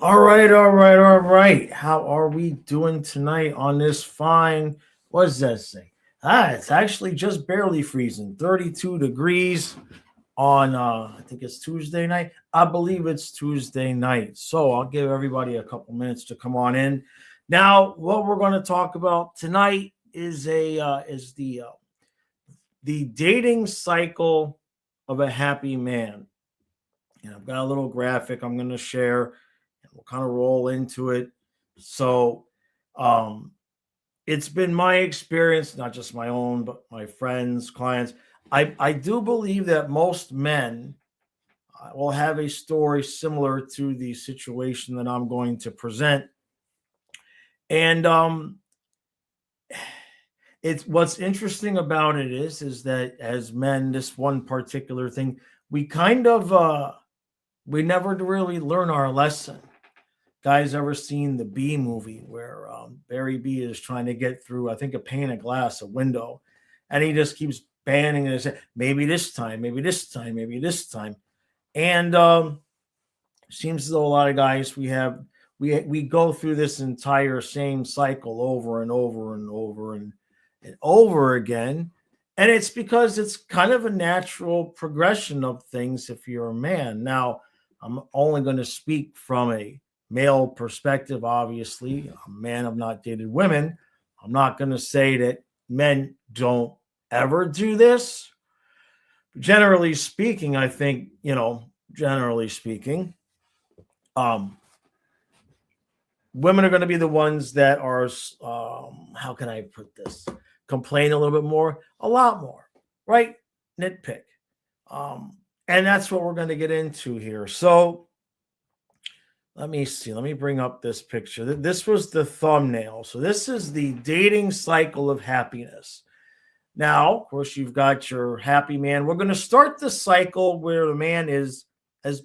All right, all right, all right. How are we doing tonight on this fine? What does that say? It's actually just barely freezing, 32 degrees on I think it's Tuesday night. I believe it's Tuesday night. So I'll give everybody a couple minutes to come on in. Now, what we're going to talk about tonight is the dating cycle of a happy man. And I've got a little graphic I'm going to share, and we'll kind of roll into it. So, um, it's been my experience, not just my own, but my friends, clients. I do believe that most men will have a story similar to the situation that I'm going to present. And it's what's interesting about it is that as men, this one particular thing, we kind of we never really learn our lesson. Guys ever seen the B movie where Barry B is trying to get through, I think, a pane of glass, a window, and he just keeps banning it and saying, maybe this time, maybe this time, maybe this time. And seems as though a lot of guys we go through this entire same cycle over and over and over and over again. And it's because it's kind of a natural progression of things if you're a man. Now, I'm only going to speak from a male perspective, obviously. A man, I've not dated women. I'm not going to say that men don't ever do this. Generally speaking, I think, generally speaking, um, women are going to be the ones that are, how can I put this? Complain a little bit more, a lot more, right? Nitpick. And that's what we're going to get into here. So, let me see. Let me bring up this picture. This was the thumbnail. So this is the dating cycle of happiness. Now, of course, you've got your happy man. We're going to start the cycle where the man has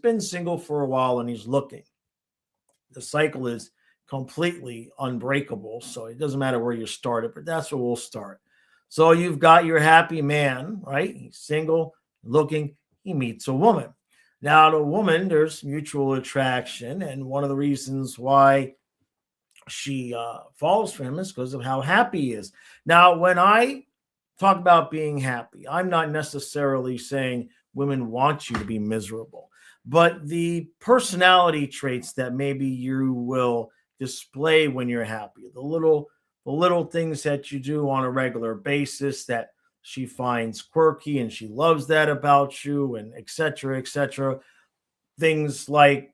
been single for a while and he's looking. The cycle is completely unbreakable. So it doesn't matter where you started, but that's where we'll start. So you've got your happy man, right? He's single, looking, he meets a woman. Now, the woman, there's mutual attraction, and one of the reasons why she falls for him is because of how happy he is. Now, when I talk about being happy, I'm not necessarily saying women want you to be miserable, but the personality traits that maybe you will display when you're happy, the little things that you do on a regular basis that she finds quirky and she loves that about you, and etc., etc. Things like,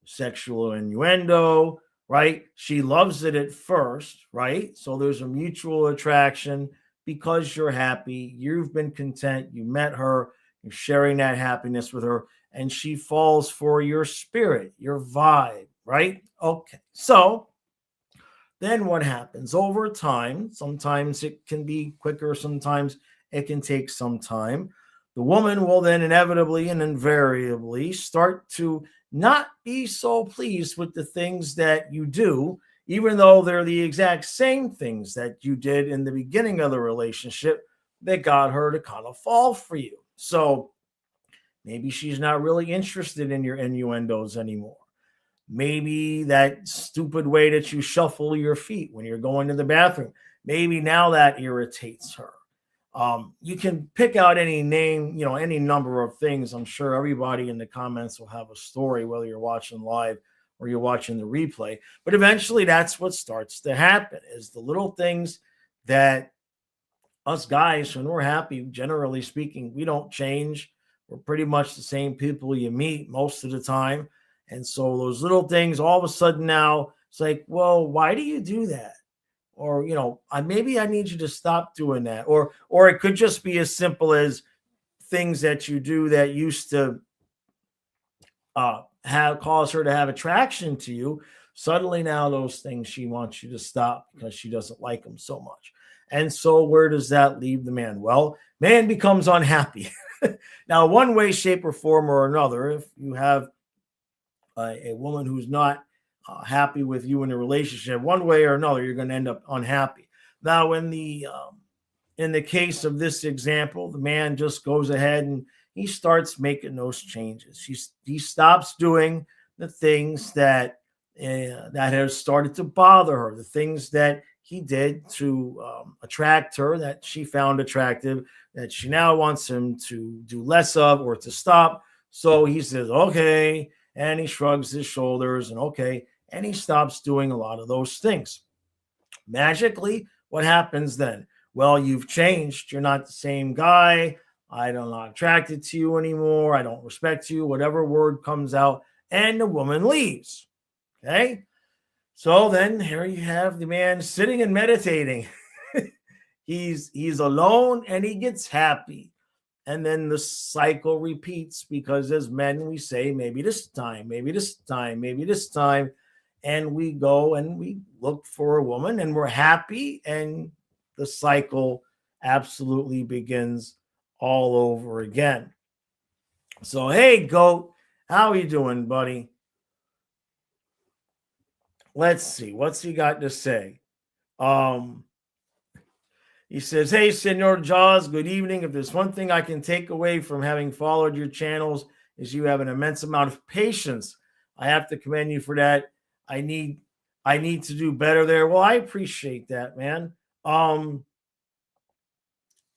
sexual innuendo, right? She loves it at first, right? So there's a mutual attraction because you're happy, you've been content, you met her, you're sharing that happiness with her, and she falls for your spirit, your vibe, right? Okay. So then what happens over time? Sometimes it can be quicker, sometimes it can take some time. The woman will then inevitably and invariably start to not be so pleased with the things that you do, even though they're the exact same things that you did in the beginning of the relationship that got her to kind of fall for you. So maybe she's not really interested in your innuendos anymore. Maybe that stupid way that you shuffle your feet when you're going to the bathroom, maybe now that irritates her. You can pick out any name, any number of things. I'm sure everybody in the comments will have a story, whether you're watching live or you're watching the replay. But eventually, that's what starts to happen: is the little things that us guys, when we're happy, generally speaking, we don't change. We're pretty much the same people you meet most of the time. And so those little things, all of a sudden now, it's like, well, why do you do that? Or, maybe I need you to stop doing that. Or it could just be as simple as things that you do that used to have cause her to have attraction to you. Suddenly now those things she wants you to stop because she doesn't like them so much. And so where does that leave the man? Well, man becomes unhappy. Now, one way, shape, or form or another, if you have a woman who's not happy with you in a relationship, one way or another, you're going to end up unhappy. Now, in the case of this example, the man just goes ahead and he starts making those changes. He stops doing the things that has started to bother her, the things that he did to attract her, that she found attractive, that she now wants him to do less of or to stop. So he says, okay. And he shrugs his shoulders and okay. And he stops doing a lot of those things. Magically, what happens then? Well, you've changed. You're not the same guy. I'm not attracted to you anymore. I don't respect you, whatever word comes out. And the woman leaves. Okay. So then here you have the man sitting and meditating. he's alone and he gets happy. And then the cycle repeats because as men, we say, maybe this time, maybe this time, maybe this time. And we go and we look for a woman and we're happy. And the cycle absolutely begins all over again. So, hey, goat, how are you doing, buddy? Let's see. What's he got to say? He says, hey, Senor Jaws, good evening. If there's one thing I can take away from having followed your channels is you have an immense amount of patience. I have to commend you for that. I need to do better there. Well, I appreciate that, man.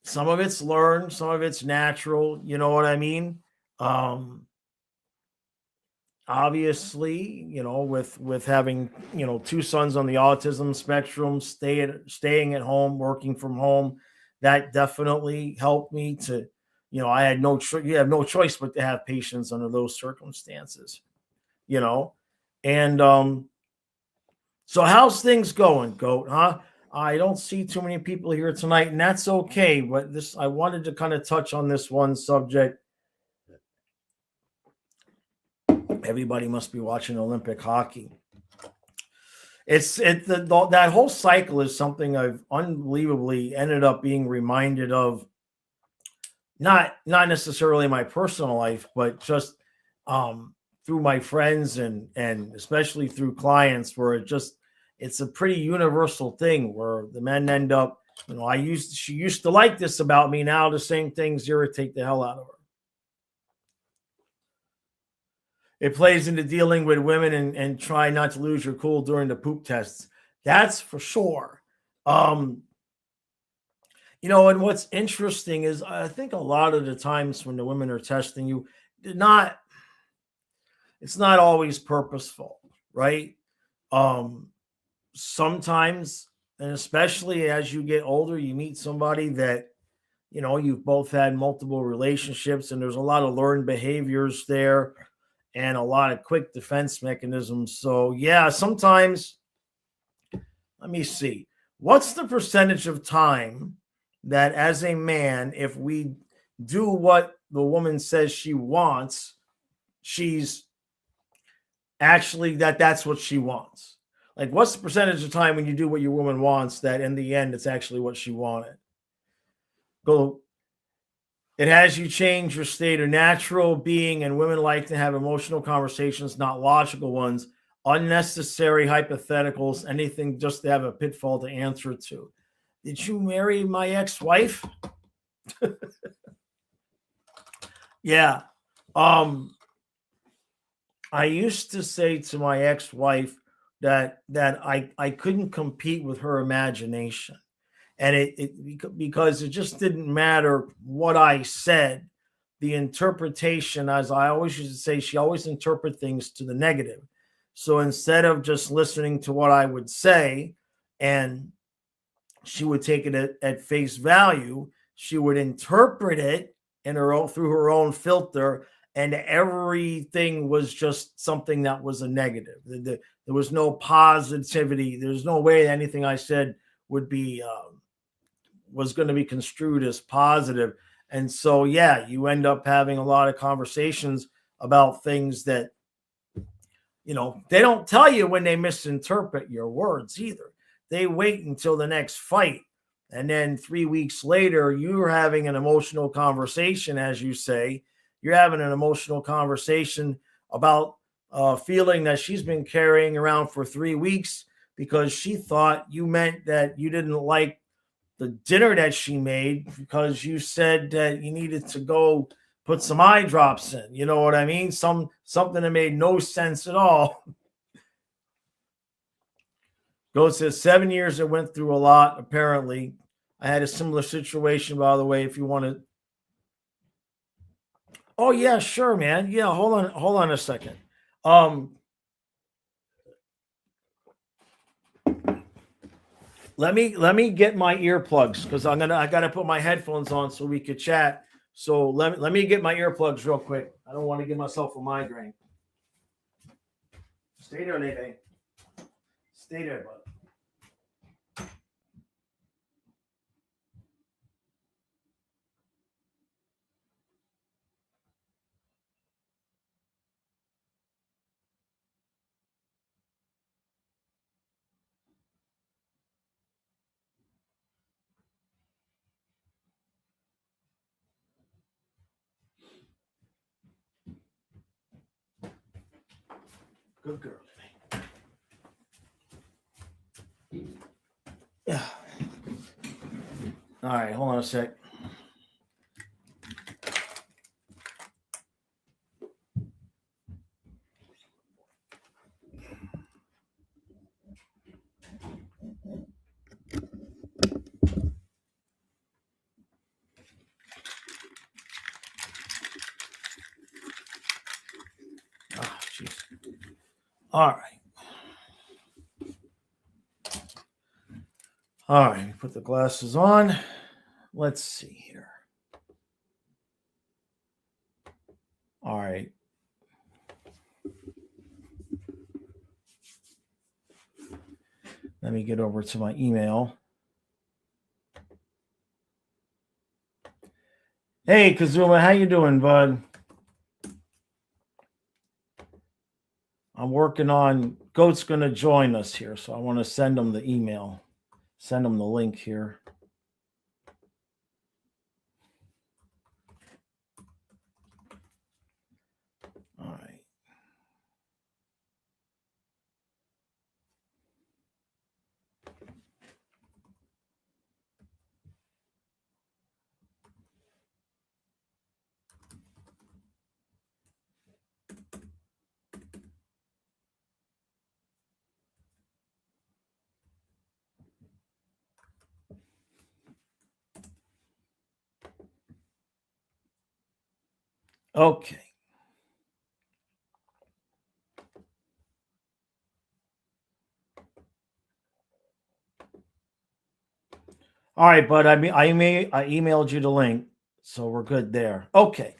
Some of it's learned, some of it's natural. You know what I mean? Obviously, with having, two sons on the autism spectrum, staying at home, working from home, that definitely helped me to, I had no choice. You have no choice but to have patience under those circumstances, and so how's things going, goat, huh? I don't see too many people here tonight, and that's okay. But I wanted to kind of touch on this one subject. Everybody must be watching Olympic hockey. That whole cycle is something I've unbelievably ended up being reminded of. Not necessarily my personal life, but just through my friends and especially through clients, where it's a pretty universal thing where the men end up, she used to like this about me. Now the same things irritate the hell out of her. It plays into dealing with women and try not to lose your cool during the poop tests. That's for sure. And what's interesting is I think a lot of the times when the women are testing you, it's not always purposeful, right? Sometimes, and especially as you get older, you meet somebody that, you've both had multiple relationships and there's a lot of learned behaviors there and a lot of quick defense mechanisms. So yeah, sometimes, let me see, what's the percentage of time that as a man, if we do what the woman says she wants, she's actually that's what she wants? Like, what's the percentage of time when you do what your woman wants that in the end it's actually what she wanted? It has you change your state of natural being, and women like to have emotional conversations, not logical ones, unnecessary hypotheticals, anything just to have a pitfall to answer to. Did you marry my ex-wife? Yeah. I used to say to my ex-wife that I couldn't compete with her imagination. And because it just didn't matter what I said, the interpretation, as I always used to say, she always interpret things to the negative. So instead of just listening to what I would say, and she would take it at face value, she would interpret it through her own filter, and everything was just something that was a negative. There was no positivity. There's no way anything I said would be was going to be construed as positive. And so, yeah, you end up having a lot of conversations about things that, they don't tell you when they misinterpret your words either. They wait until the next fight. And then 3 weeks later, you're having an emotional conversation, as you say. You're having an emotional conversation about feeling that she's been carrying around for 3 weeks because she thought you meant that you didn't like the dinner that she made because you said that you needed to go put some eye drops in. You know what I mean? Something that made no sense at all. Goat says 7 years I went through a lot, apparently. I had a similar situation, by the way, if you want to. Oh, yeah, sure, man. Yeah, hold on a second. Let me get my earplugs because I gotta put my headphones on so we could chat. So let me get my earplugs real quick. I don't want to give myself a migraine. Stay there, Nate. Stay there, bud. Good girl. Yeah. All right, hold on a sec. Oh, jeez. All right. All right, put the glasses on. Let's see here. All right. Let me get over to my email. Hey, Kazuma, how you doing, bud? I'm working on Goat's going to join us here, so I want to send him the email. Send him the link here. All right. Okay. All right, bud. I emailed you the link, so we're good there. Okay.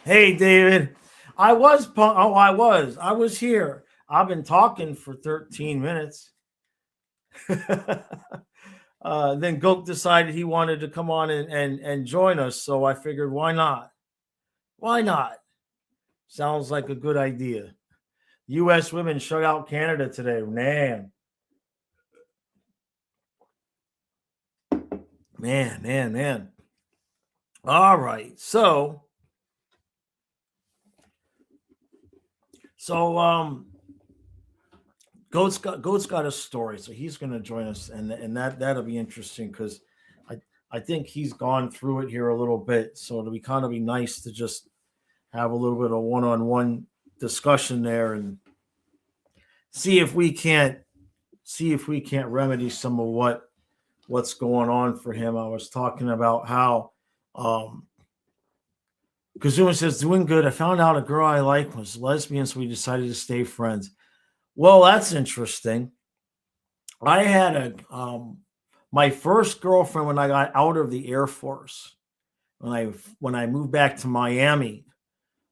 Hey, David. I was here. I've been talking for 13 minutes. Then Goat decided he wanted to come on and join us, so I figured, why not? Why not? Sounds like a good idea. U.S. women shut out Canada today. Man. All right. So Goat's got a story, so he's going to join us, and that'll be interesting because I think he's gone through it here a little bit, so it'll be kind of be nice to just have a little bit of one-on-one discussion there and see if we can't remedy some of what's going on for him. I was talking about how Kazuma says, doing good. I found out a girl I like was lesbian, so we decided to stay friends. Well, that's interesting. I had my first girlfriend when I got out of the Air Force. When I moved back to Miami,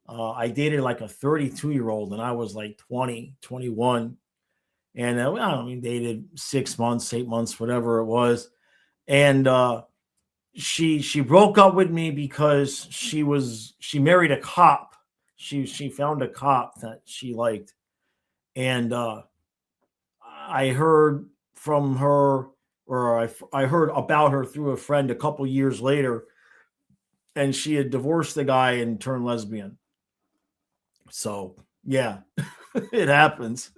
I dated like a 32-year-old, and I was like 20, 21. And dated 6 months, 8 months, whatever it was. And she broke up with me because she married a cop. She found a cop that she liked, and I heard from her, or I heard about her through a friend a couple years later, and she had divorced the guy and turned lesbian. So yeah, it happens.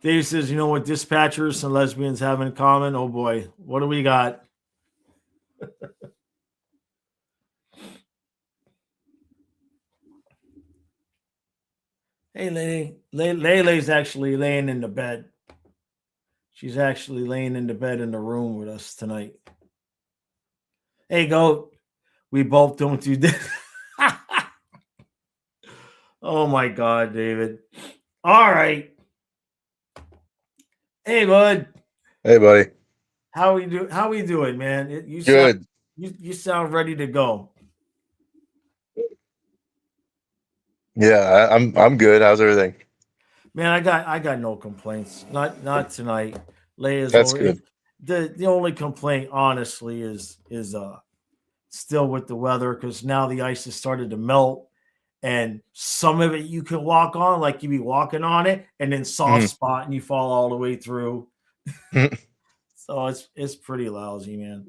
Dave says, you know what dispatchers and lesbians have in common? Oh boy, what do we got? Hey, Layle's actually laying in the bed. She's actually laying in the bed in the room with us tonight. Hey, Goat. We both don't do this. Oh my God, David. All right. Hey, bud. Hey, buddy. How we do? How we doing, man? You sound Good. you sound ready to go, Yeah, I'm good. How's everything? man. I got no complaints. Not tonight. Leia's That's over. good. The only complaint, honestly, is still with the weather because now the ice has started to melt, and some of it you can walk on, like you be walking on it, and then soft Mhm. spot and you fall all the way through. Mhm. So it's pretty lousy, man.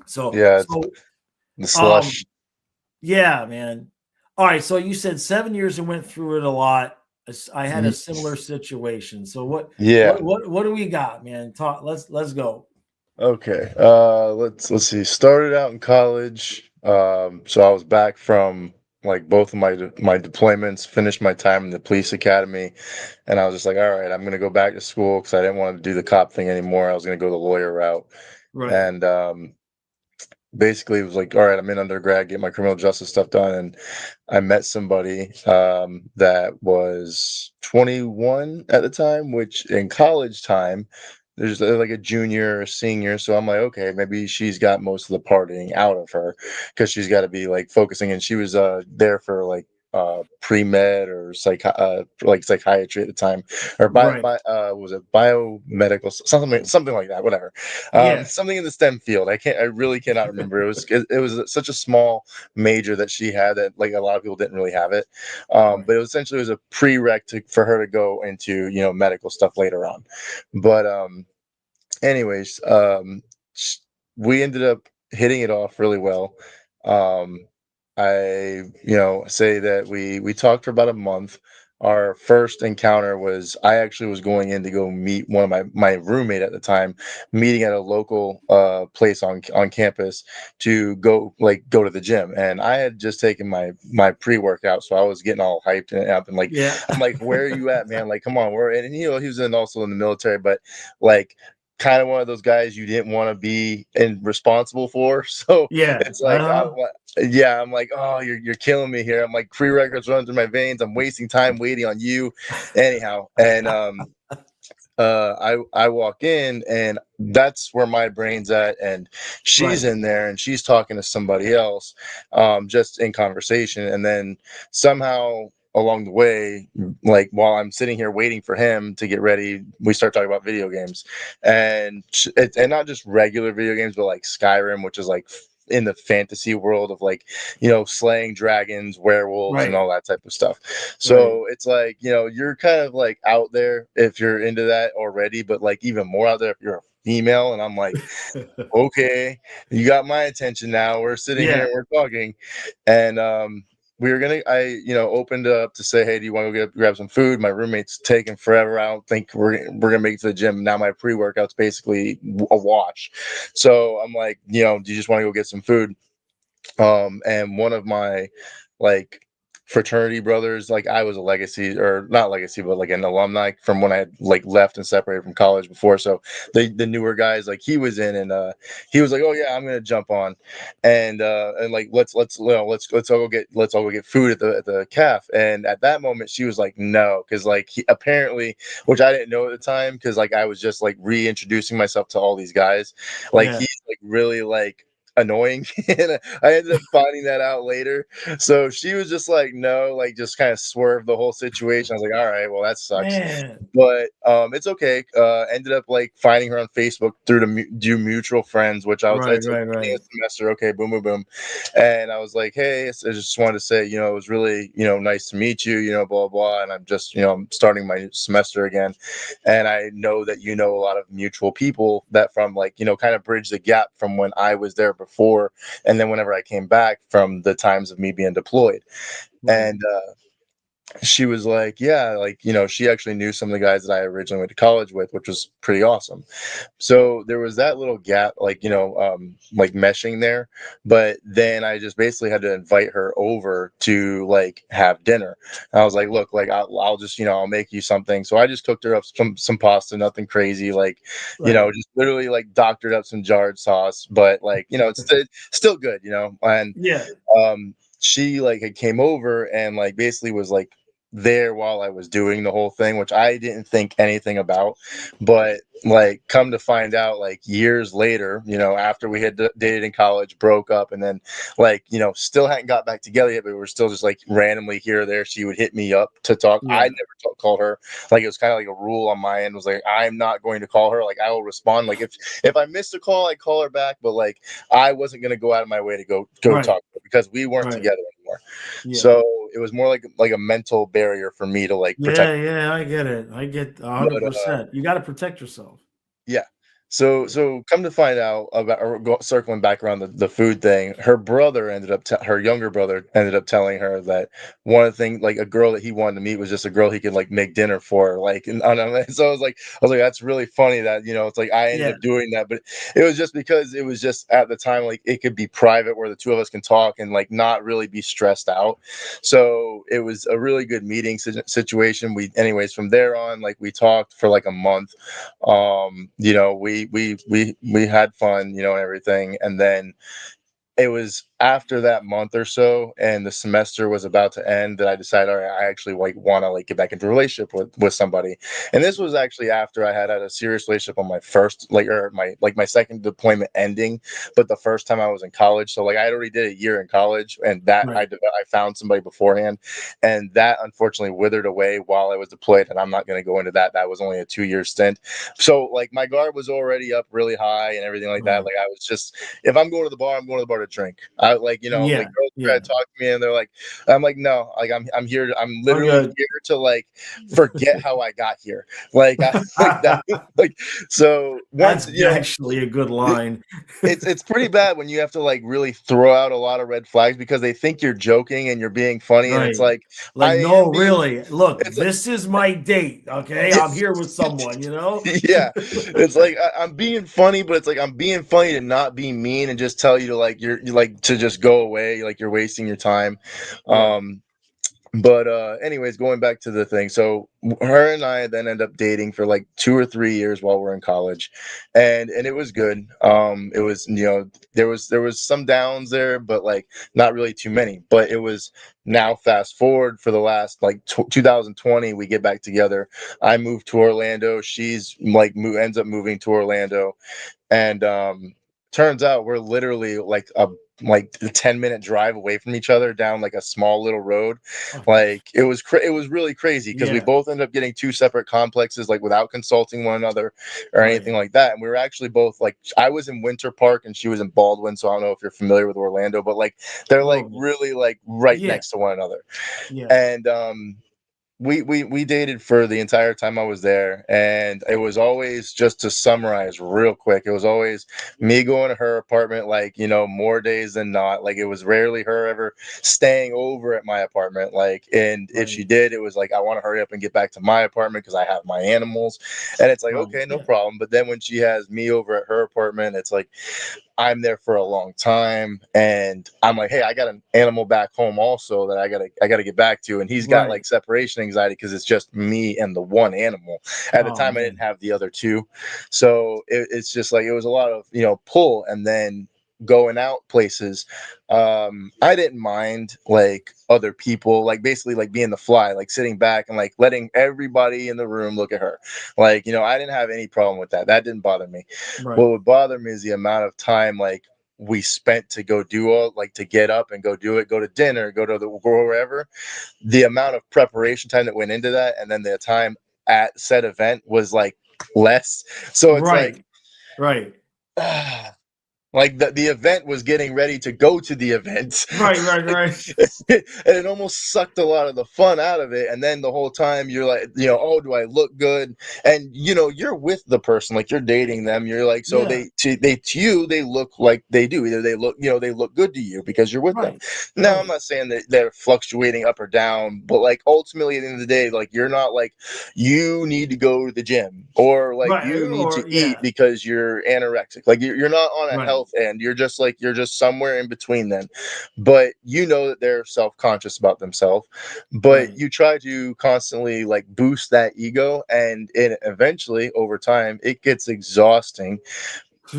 So Yeah, it's so the um slush. yeah, man. All right, so you said 7 years and went through it a lot. I had a Ye- similar situation. So what Yeah. what what what do we got, man? Talk. Let's go. Okay. Let's see. Started out in college. So I was back from like both of my deployments. Finished my time in the police academy, and I was just like, all right, I'm gonna go back to school because I didn't want to do the cop thing anymore. I was gonna go the lawyer route, Right. and basically it was like, all right, I'm in undergrad, get my criminal justice stuff done, and I met somebody that was 21 at the time, which in college time, there's like a junior or senior. So I'm like, okay, maybe she's got most of the partying out of her because she's got to be like focusing. And she was there for like pre-med or like psychiatry at the time, or Right. was it biomedical, something like that, whatever. Yeah. Something in the STEM field. I really cannot remember. It was such a small major that she had that like a lot of people didn't really have it. Right. But it was essentially it was a prereq for her to go into medical stuff later on. But anyways, sh- we ended up hitting it off really well. Um, I, say that we talked for about a month. Our first encounter was I actually was going in to go meet one of my roommate at the time, meeting at a local place on campus to go to the gym. And I had just taken my pre-workout, so I was getting all hyped and up and like Yeah. I'm like, where are you at, man? Like, come on, we're and he was also in the military, but like kind of one of those guys you didn't want to be and responsible for. So Yeah. it's like, Uh-huh. yeah, I'm like, oh, you're killing me here. I'm like, free records running through my veins. I'm wasting time waiting on you, anyhow. And I walk in and that's where my brain's at, and she's Right. in there and she's talking to somebody else, just in conversation, and then somehow along the way, like while I'm sitting here waiting for him to get ready, we start talking about video games, and not just regular video games, but like Skyrim, which is like in the fantasy world of like slaying dragons, werewolves, and Right. all that type of stuff. Right. So it's like, you're kind of like out there if you're into that already, but like even more out there if you're a female. And I'm like, okay, you got my attention now. We're sitting here Yeah. and we're talking. And we were gonna I opened up to say, hey, do you want to go grab some food? My roommate's taking forever. I don't think we're gonna make it to the gym. Now my pre-workout's basically a wash. So I'm like, do you just want to go get some food? And one of my like fraternity brothers, like I was a legacy, or not legacy, but like an alumni from when I had like left and separated from college before. So the newer guys, like he was in, and he was like, oh yeah, I'm gonna jump on, and like let's all go get food at the calf. And at that moment she was like, no, because like he apparently, which I didn't know at the time, because like I was just like reintroducing myself to all these guys, like Yeah. he's like really like annoying. And I ended up finding that out later. So she was just like, no, like just kind of swerved the whole situation. I was like, all right, well, that sucks. Man. But it's okay. Ended up like finding her on Facebook through to do mutual friends, which Right. it's a Right. beginning Right. of semester. Okay, boom, boom, boom. And I was like, hey, I just wanted to say, it was really, nice to meet you, blah, blah. And I'm just, I'm starting my semester again. And I know that a lot of mutual people that from like, kind of bridge the gap from when I was there before. And then whenever I came back from the times of me being deployed. Right. And she was like, yeah, like, she actually knew some of the guys that I originally went to college with, which was pretty awesome. So there was that little gap, like, like meshing there. But then I just basically had to invite her over to like have dinner. And I was like, look, like I'll just, I'll make you something. So I just cooked her up some pasta, nothing crazy, like, Right. just literally like doctored up some jarred sauce, but like, it's still good, and Yeah. she like had came over and like basically was like there while I was doing the whole thing, which I didn't think anything about. But like, come to find out, like years later, after we had dated in college, broke up, and then like, still hadn't got back together yet, but we were still just like randomly here or there. She would hit me up to talk. I Yeah. never called her. Like, it was kind of like a rule on my end, was like, I'm not going to call her. Like, I will respond. Like, if I missed a call, I call her back. But like, I wasn't going to go out of my way to go Right. talk to her because we weren't Right. together anymore. Yeah. So it was more like a mental barrier for me to like protect. Yeah. Yeah. I get it. I get But 100%. You got to protect yourself. yeah. So come to find out about, or circling back around the food thing, her brother ended up, her younger brother ended up telling her that one of the things, like a girl that he wanted to meet was just a girl he could like make dinner for, like, and so I was like, that's really funny that, it's like I ended Yeah. up doing that, but it was just because it was just at the time, like it could be private where the two of us can talk and like not really be stressed out. So it was a really good meeting situation. Anyways, from there on, like we talked for like a month. We had fun, and everything. And then it was after that month or so and the semester was about to end that I decided, all right, I actually like want to like get back into a relationship with somebody. And this was actually after I had a serious relationship on my first, like, or my second deployment ending, but the first time I was in college. So like I had already did a year in college, and that Right. I found somebody beforehand, and that unfortunately withered away while I was deployed. And I'm not going to go into that. That was only a 2-year stint. So like my guard was already up really high and everything like that. Right. Like I was just, if I'm going to the bar, I'm going to the bar to drink. I like, like Yeah. girls try to Yeah. talk to me and they're like, I'm like, no, like I'm here. I'm I'm literally good. here to like forget how I got here. Like I like that. Like, so once, That's actually a good line. it's pretty bad when you have to like really throw out a lot of red flags because they think you're joking and you're being funny, and it's Right. like Like, I no, am being. really. Look, It's like this is my date. Okay. I'm it's here with someone, you know? yeah, it's like I'm being funny, but it's like I'm being funny to not be mean and just tell you to like you're like to just go away, like you're wasting your time. Right. Um, but anyways, going back to the thing. So her and I then end up dating for like 2 or 3 years while we're in college, and it was good. It was, there was some downs there, but like not really too many. But it was, now fast forward for the last like 2020, we get back together. I moved to Orlando. She's like ends up moving to Orlando, and turns out we're literally like a 10-minute drive away from each other down like a small little road. Oh, Like it was really crazy because we yeah. both ended up getting two separate complexes, like without consulting one another or Right. anything like that. And we were actually both like, I was in Winter Park and she was in Baldwin, so I don't know if you're familiar with Orlando, but like they're A little like bit. really like right Yeah. next to one another. Yeah. And we dated for the entire time I was there, and it was always, just to summarize real quick, it was always me going to her apartment, like, more days than not. Like, it was rarely her ever staying over at my apartment, like, and if she Right. did, it was like, I want to hurry up and get back to my apartment because I have my animals. And it's like, Right. okay, no Yeah. problem. But then when she has me over at her apartment, it's like I'm there for a long time, and I'm like, hey, I got an animal back home also that I gotta get back to, and he's got Right. like separation anxiety because it's just me and the one animal. At the Oh, time, I didn't man. have the other two, so it's just like it was a lot of pull, and then going out places. I didn't mind like other people, like basically like being the fly, like sitting back and like letting everybody in the room look at her. Like, I didn't have any problem with that. That didn't bother me. Right. What would bother me is the amount of time like we spent to go do all, like to get up and go do it, go to dinner, go wherever. The amount of preparation time that went into that, and then the time at said event was like less. So it's like, Right. Right. Like the event was getting ready to go to the event. Right. And it almost sucked a lot of the fun out of it. And then the whole time you're like, oh, do I look good? And you're with the person, like you're dating them. You're like, so Yeah. to you, they look like they do. Either they look, they look good to you because you're with them. Right. Now, I'm Right. not saying that they're fluctuating up or down, but like ultimately at the end of the day, like you're not like you need to go to the gym or like Right. you need to Or eat yeah. because you're anorexic. Like you're not on a Right. health end. You're just somewhere in between then. But you know that they're self-conscious about themselves. But Right. you try to constantly like boost that ego, and it eventually over time it gets exhausting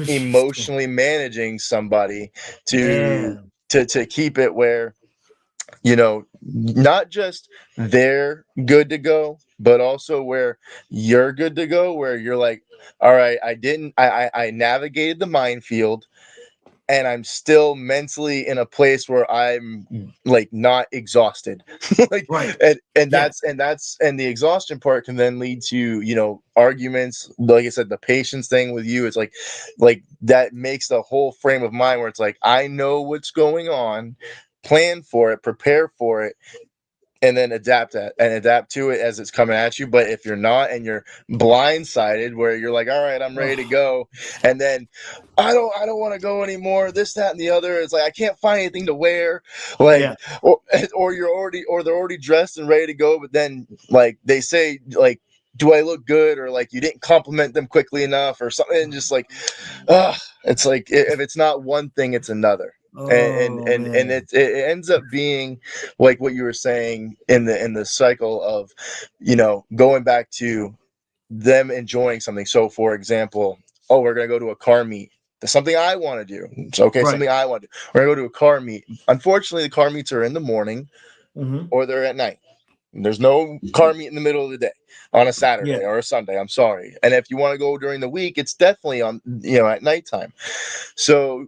emotionally managing somebody to Man. to keep it where not just they're good to go, but also where you're good to go, where you're like, all right, I navigated the minefield and I'm still mentally in a place where I'm like not exhausted. Like Right. and Yeah. that's the exhaustion part can then lead to, arguments. Like I said, the patience thing with you, it's like that makes the whole frame of mind where it's like, I know what's going on, plan for it, prepare for it, and then adapt to it as it's coming at you. But if you're not and you're blindsided where you're like, all right, I'm ready to Oh, go, and then I don't want to go anymore, this, that, and the other, it's like I can't find anything to wear, like, yeah. or they're already dressed and ready to go, but then like they say like, do I look good, or like you didn't compliment them quickly enough or something, and just like, it's like if it's not one thing, it's another. And Oh and and man. it ends up being like what you were saying in the cycle of, going back to them enjoying something. So for example, oh, we're gonna go to a car meet. That's something I want to do. It's okay, Right. something I want to do. We're gonna go to a car meet. Unfortunately, the car meets are in the morning Mm-hmm. or they're at night. There's no car meet in the middle of the day on a Yeah. Saturday or a Sunday. I'm sorry. And if you want to go during the week, it's definitely on, at nighttime. So,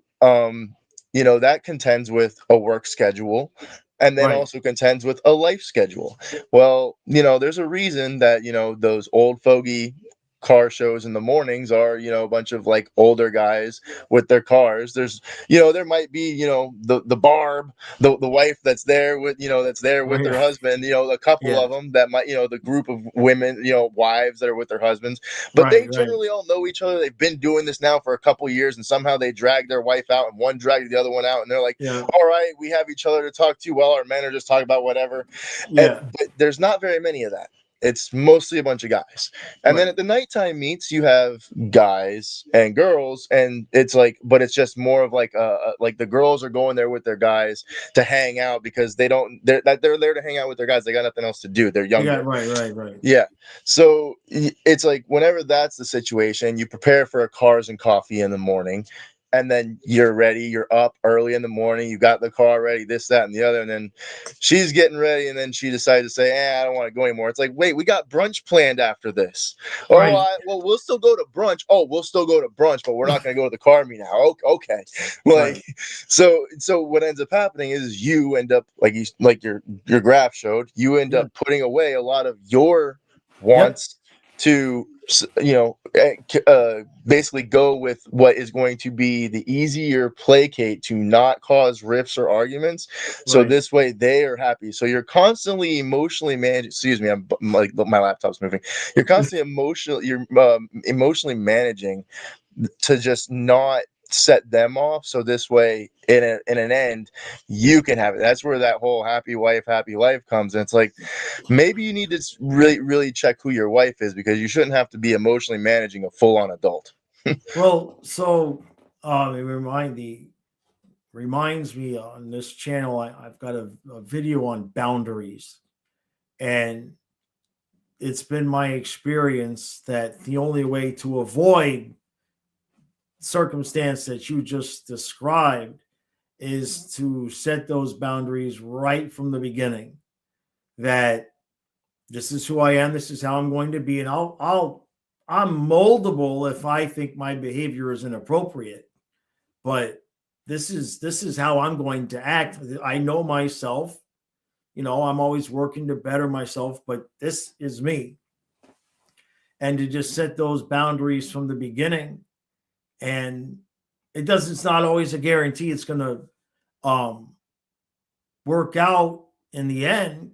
that contends with a work schedule and then Right. also contends with a life schedule. Well, there's a reason that, those old fogey car shows in the mornings are, a bunch of like older guys with their cars. There might be, the barb, the wife that's there with, Right. her husband, a couple Yeah. of them that might, the group of women, wives that are with their husbands, but they Right. Right. generally all know each other. They've been doing this now for a couple years, and somehow they drag their wife out, and one drags the other one out, and they're like, Yeah. "All right, we have each other to talk to, while our men are just talking about whatever." Yeah. But there's not very many of that. It's mostly a bunch of guys. And then Right. at the nighttime meets, you have guys and girls, and it's like, but it's just more of like the girls are going there with their guys to hang out because they're there to hang out with their guys. They got nothing else to do. They're They got younger. right. Right. Right. Yeah. So it's like whenever that's the situation, you prepare for a cars and coffee in the morning, and then you're ready. You're up early in the morning. You got the car ready, this, that, and the other. And then she's getting ready, and then she decides to say, I don't want to go anymore. It's like, wait, we got brunch planned after this. Oh, Right. well, we'll still go to brunch. Oh, we'll still go to brunch, but we're not going to go to the car meet now. Okay. Like, Right. so what ends up happening is you end up like your graph showed, you end Yeah. up putting away a lot of your Yep. wants to basically go with what is going to be the easier placate to not cause rifts or arguments, so Right. this way they are happy. So you're constantly emotionally managing. Excuse me, I'm like my laptop's moving. You're emotionally managing to just not set them off, so this way in an end you can have it. That's where that whole happy wife happy life comes in. It's like maybe you need to really really check who your wife is, because you shouldn't have to be emotionally managing a full-on adult. Well, so it reminds me on this channel. I've got a video on boundaries, and it's been my experience that the only way to avoid circumstance that you just described is to set those boundaries right from the beginning. That this is who I am. This is how I'm going to be, and I'm moldable if I think my behavior is inappropriate. But this is how I'm going to act. I know myself. I'm always working to better myself, but this is me. And to just set those boundaries from the beginning, and it's not always a guarantee it's going to um, work out in the end,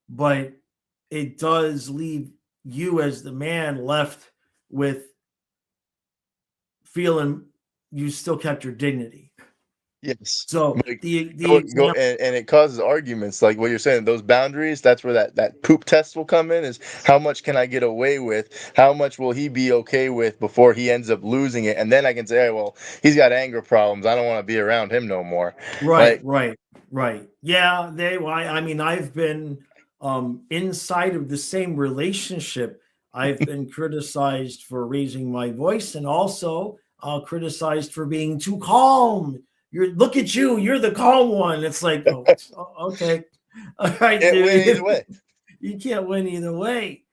but it does leave you as the man left with feeling you still kept your dignity. Yes. So Like the go example, and it causes arguments like what you're saying, those boundaries, that's where that poop test will come in, is how much can I get away with? How much will he be okay with before he ends up losing it? And then I can say, hey, well, he's got anger problems. I don't want to be around him no more. right, Like, right, right. Yeah, I mean, I've been inside of the same relationship. I've been criticized for raising my voice, and also criticized for being too calm. Look at you, you're the calm one. It's like, oh, okay, all right, can't win either dude. way. You can't win either way.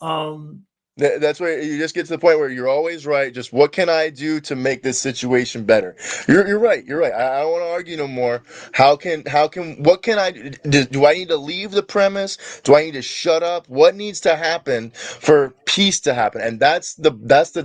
Um, That's where you just get to the point where you're always right. Just what can I do to make this situation better? You're right. You're right. I don't want to argue no more. What can I do? Do I need to leave the premise? Do I need to shut up? What needs to happen for peace to happen? And that's the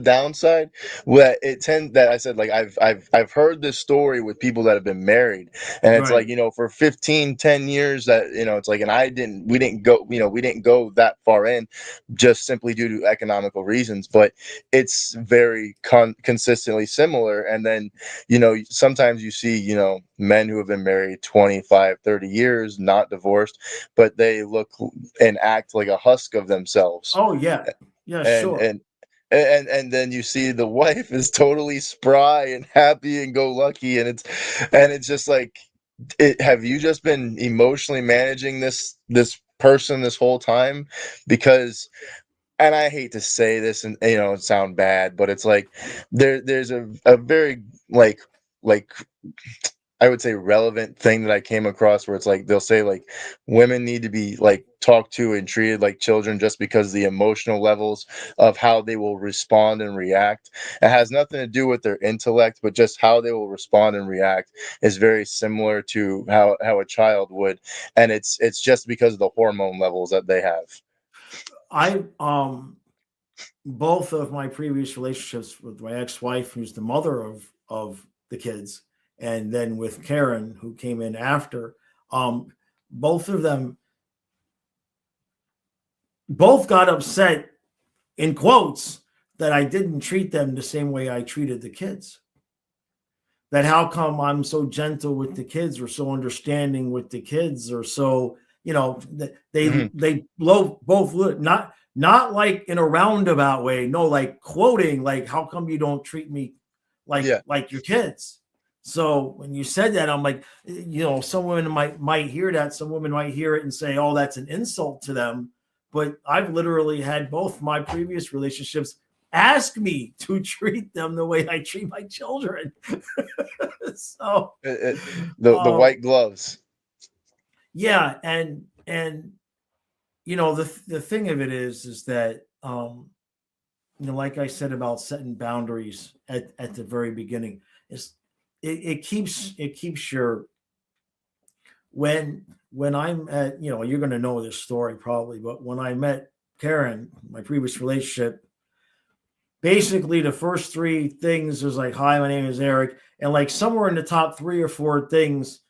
downside. That I said, like, I've heard this story with people that have been married, and it's like, right, for 10 years that, it's like, and we didn't go that far in, just simply due to economical reasons, but it's very consistently similar. And then, sometimes you see, men who have been married 25, 30 years, not divorced, but they look and act like a husk of themselves. oh yeah, yeah, and sure. and and then you see the wife is totally spry and happy and go lucky, and it's just like, have you just been emotionally managing this person this whole time? Because, and I hate to say this and, sound bad, but it's like, there's a very, like I would say, relevant thing that I came across, where it's like they'll say, like, women need to be, like, talked to and treated like children, just because the emotional levels of how they will respond and react. It has nothing to do with their intellect, but just how they will respond and react is very similar to how a child would, and it's just because of the hormone levels that they have. I both of my previous relationships with my ex-wife, who's the mother of the kids, and then with Karen, who came in after, um, both of them both got upset, in quotes, that I didn't treat them the same way I treated the kids. That how come I'm so gentle with the kids, or so understanding with the kids, or so, Mhm. they both look, not like in a roundabout way, no, like quoting, like, how come you don't treat me Yeah. like your kids? So when you said that, I'm like, some women might hear that, some women might hear it and say, oh, that's an insult to them. But I've literally had both my previous relationships ask me to treat them the way I treat my children. So, The um, white gloves. yeah, and the thing of it is that, like I said about setting boundaries at the very beginning, is it keeps your, when I'm at, you're going to know this story probably, but when I met Karen, my previous relationship, basically the first three things was like, hi, my name is Eric, and like somewhere in the top three or four things,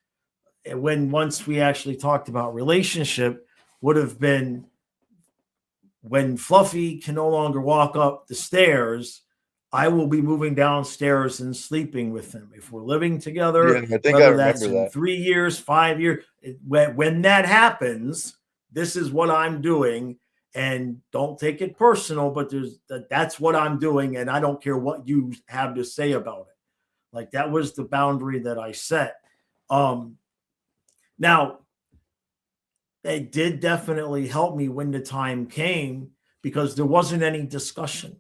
when once we actually talked about relationship, would have been, when Fluffy can no longer walk up the stairs, I will be moving downstairs and sleeping with him. If we're living Yeah, together, I think I whether that's remember in that. 3 years, 5 years, when that happens, this is what I'm doing. And don't take it personal, but that's what I'm doing. And I don't care what you have to say about it. Like, that was the boundary that I set. Now, it did definitely help me when the time came, because there wasn't any discussion.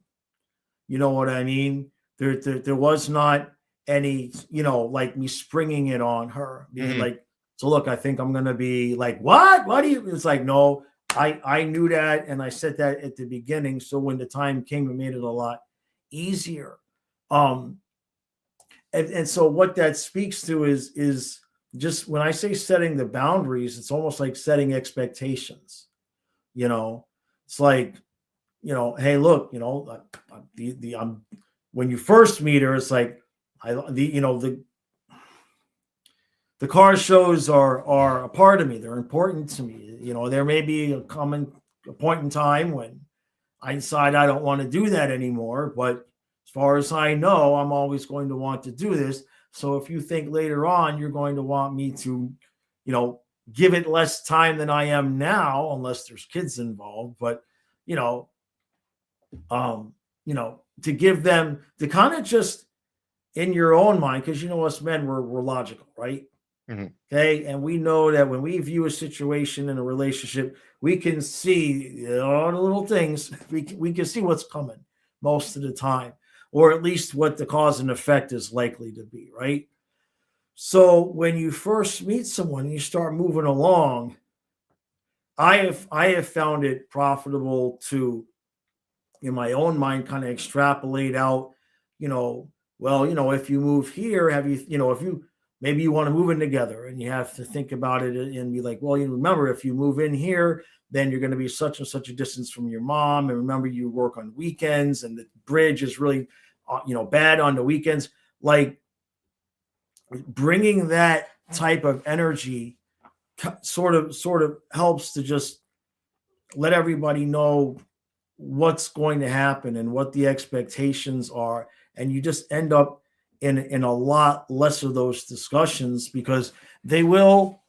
You know what I mean? There was not any, like me springing it on her, being Mhm. like, so look, I think I'm gonna be like, what do you? It's like, no, I knew that, and I said that at the beginning. So when the time came, it made it a lot easier. Um, and so what that speaks to is just, when I say setting the boundaries, it's almost like setting expectations. You know, it's like, hey, look, the I'm when you first meet her, it's like, The car shows are a part of me. They're important to me. There may be a point in time when I decide I don't want to do that anymore. But as far as I know, I'm always going to want to do this. So if you think later on you're going to want me to, you know, give it less time than I am now, unless there's kids involved, but you know, to give them to kind of just in your own mind, because us men we're logical, right? Mhm. Okay. And we know that when we view a situation in a relationship, we can see all the little things. We can see what's coming most of the time, or at least what the cause and effect is likely to be, right? So when you first meet someone and you start moving along, I have found it profitable to, in my own mind, kind of extrapolate out, you know, well, if you move here, have you, if you maybe you want to move in together, and you have to think about it and be like, well, you remember, if you move in here, then you're going to be such and such a distance from your mom. And remember, you work on weekends, and the bridge is really, bad on the weekends. Like bringing that type of energy sort of helps to just let everybody know what's going to happen and what the expectations are, and you just end up in a lot less of those discussions, because they will,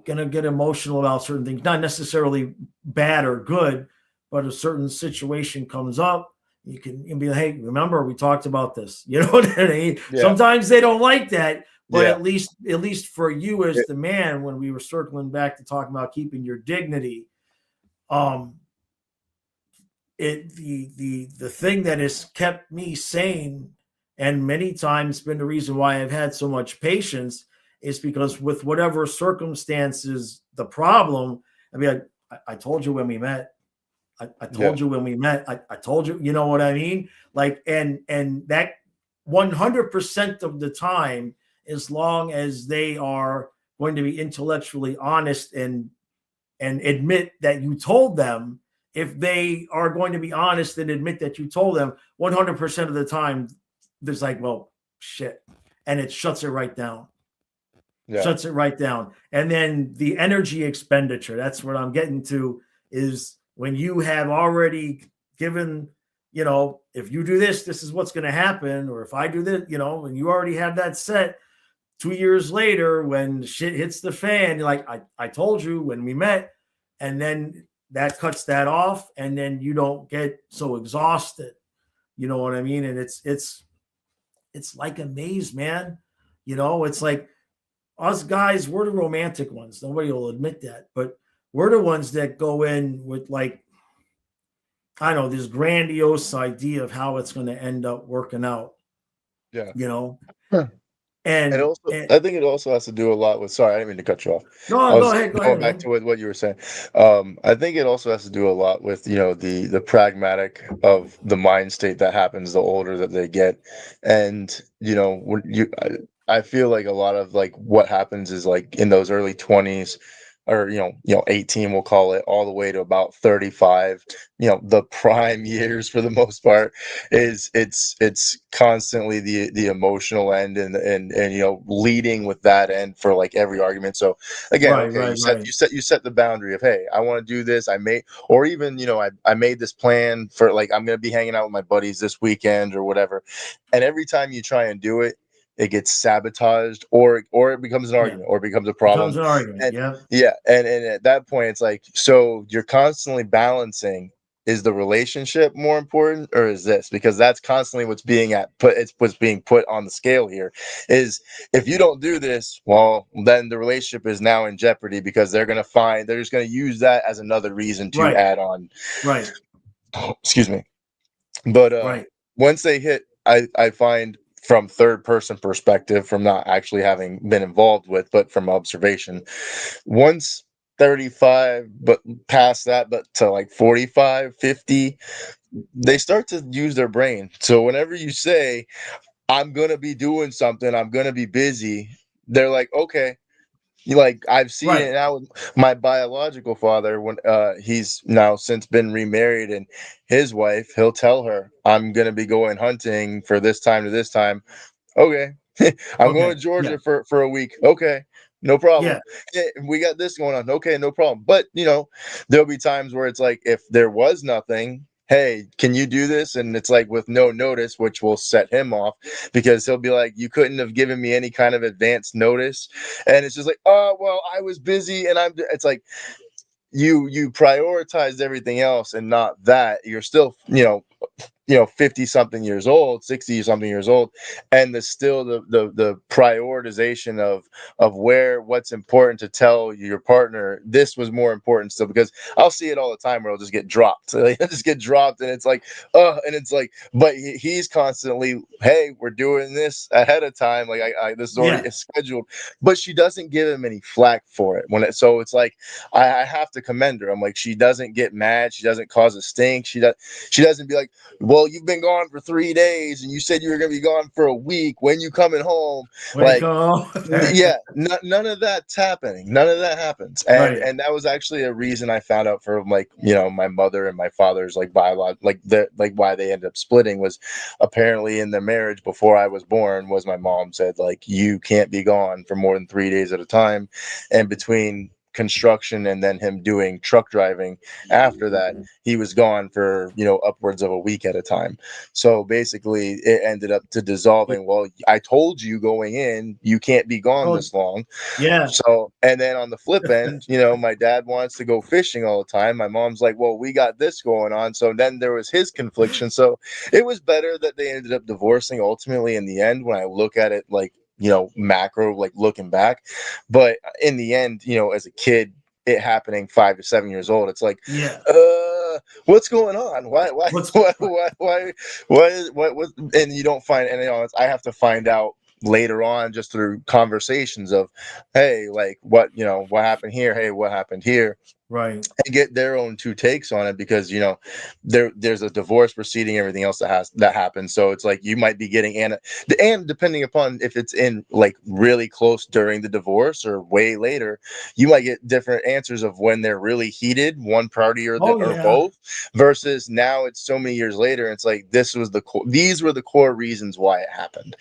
gonna get emotional about certain things, not necessarily bad or good, but a certain situation comes up, you can be like, hey, remember we talked about this. What I mean? Yeah. Sometimes they don't like that, but Yeah. at least for you as It- the man, when we were circling back to talking about keeping your dignity, um the thing that has kept me sane, and many times been the reason why I've had so much patience, is because with whatever circumstances the problem, I mean, I told you when we met. I yeah. told you when we met. I told you, you know what I mean? Like, and that 100% of the time, as long as they are going to be intellectually honest and admit that you told them, if they are going to be honest and admit that you told them, 100% of the time, there's like, well, shit. And it shuts it right down. Yeah. Shuts it right down. And then the energy expenditure, that's what I'm getting to, is when you have already given, if you do this, this is what's going to happen. Or if I do this, and you already have that set, 2 years later, when shit hits the fan, you're like, I told you when we met. And then that cuts that off. And then you don't get so exhausted. You know what I mean? And it's like a maze, man. It's like us guys, we're the romantic ones. Nobody will admit that. But we're the ones that go in with, like, I don't know, this grandiose idea of how it's going to end up working out, Yeah. you know? Huh. And And, also, and I think it also has to do a lot with. Sorry, I didn't mean to cut you off. I no, was go going ahead, back man. to what you were saying. I think it also has to do a lot with the pragmatic of the mind state that happens the older that they get, and when I feel like a lot of like what happens is like in those early 20s, or 18, we'll call it, all the way to about 35, the prime years for the most part, is it's constantly the emotional end, and leading with that end for like every argument. So again, Right, okay, right, right. you set the boundary of, hey, I want to do this, or even I made this plan for, like, I'm gonna be hanging out with my buddies this weekend or whatever, and every time you try and do it, it gets sabotaged, or it becomes an Yeah. argument, or it becomes a Becomes problem. an argument. And Yeah. yeah, and at that point it's like, so you're constantly balancing, is the relationship more important, or is this? Because that's constantly it's what's being put on the scale here, is, if you don't do this, well, then the relationship is now in jeopardy, because they're just going to use that as another reason to Right. add on. Right. Excuse me. But Right. once they hit, I find, from third person perspective, from not actually having been involved with, but from observation, once 35, but past that, but to like 45, 50, they start to use their brain. So whenever you say, I'm going to be doing something, I'm going to be busy, they're like, okay, like I've seen Right. it now with my biological father when he's now since been remarried, and his wife, he'll tell her, I'm gonna be going hunting for this time to this time. Okay. I'm going Okay. to Yeah. Georgia for a week. Okay. No problem. Yeah. Yeah, we got this going on. Okay, no problem. But there'll be times where it's like if there was nothing, hey, can you do this? And it's like with no notice, which will set him off because he'll be like, you couldn't have given me any kind of advance notice. And it's just like, oh well, I was busy and it's like you prioritized everything else and not that. You're still, 50 something years old, 60 something years old, and the prioritization of what's important to tell your partner. This was more important still, because I'll see it all the time where I'll just get dropped. Like, I just get dropped, and it's like, and it's like, but he's constantly, hey, we're doing this ahead of time, like I this is already Yeah. scheduled. But she doesn't give him any flack for it so it's like I have to commend her. I'm like, she doesn't get mad, she doesn't cause a stink, she doesn't be like, well, you've been gone for 3 days and you said you were going to be gone for a week. When you coming home? Way to Like, go. yeah, none of that's happening. None of that happens. And Right. and that was actually a reason I found out from, like, my mother and my father's, like, biological, like why they ended up splitting was apparently in their marriage before I was born was my mom said, like, you can't be gone for more than 3 days at a time. And between construction and then him doing truck driving after that, he was gone for upwards of a week at a time. So basically it ended up to dissolving. Well, I told you going in, you can't be gone Oh, this long. yeah. So, and then on the flip end, my dad wants to go fishing all the time. My mom's like, well, we got this going on. So then there was his confliction. So it was better that they ended up divorcing ultimately in the end, when I look at it, like, macro, like looking back. But in the end, as a kid, it happening 5 to 7 years old, it's like, Yeah. what's going on? Why, What's why, right. what? And you don't find, and I have to find out later on just through conversations of, hey, like, what happened here? Hey, what happened here? Right. And get their own two takes on it, because there's a divorce proceeding, everything else that happens. So it's like you might be getting, and depending upon if it's in, like, really close during the divorce or way later, you might get different answers of when they're really heated, one party Oh or yeah. both, versus now it's so many years later, and it's like these were the core reasons why it happened.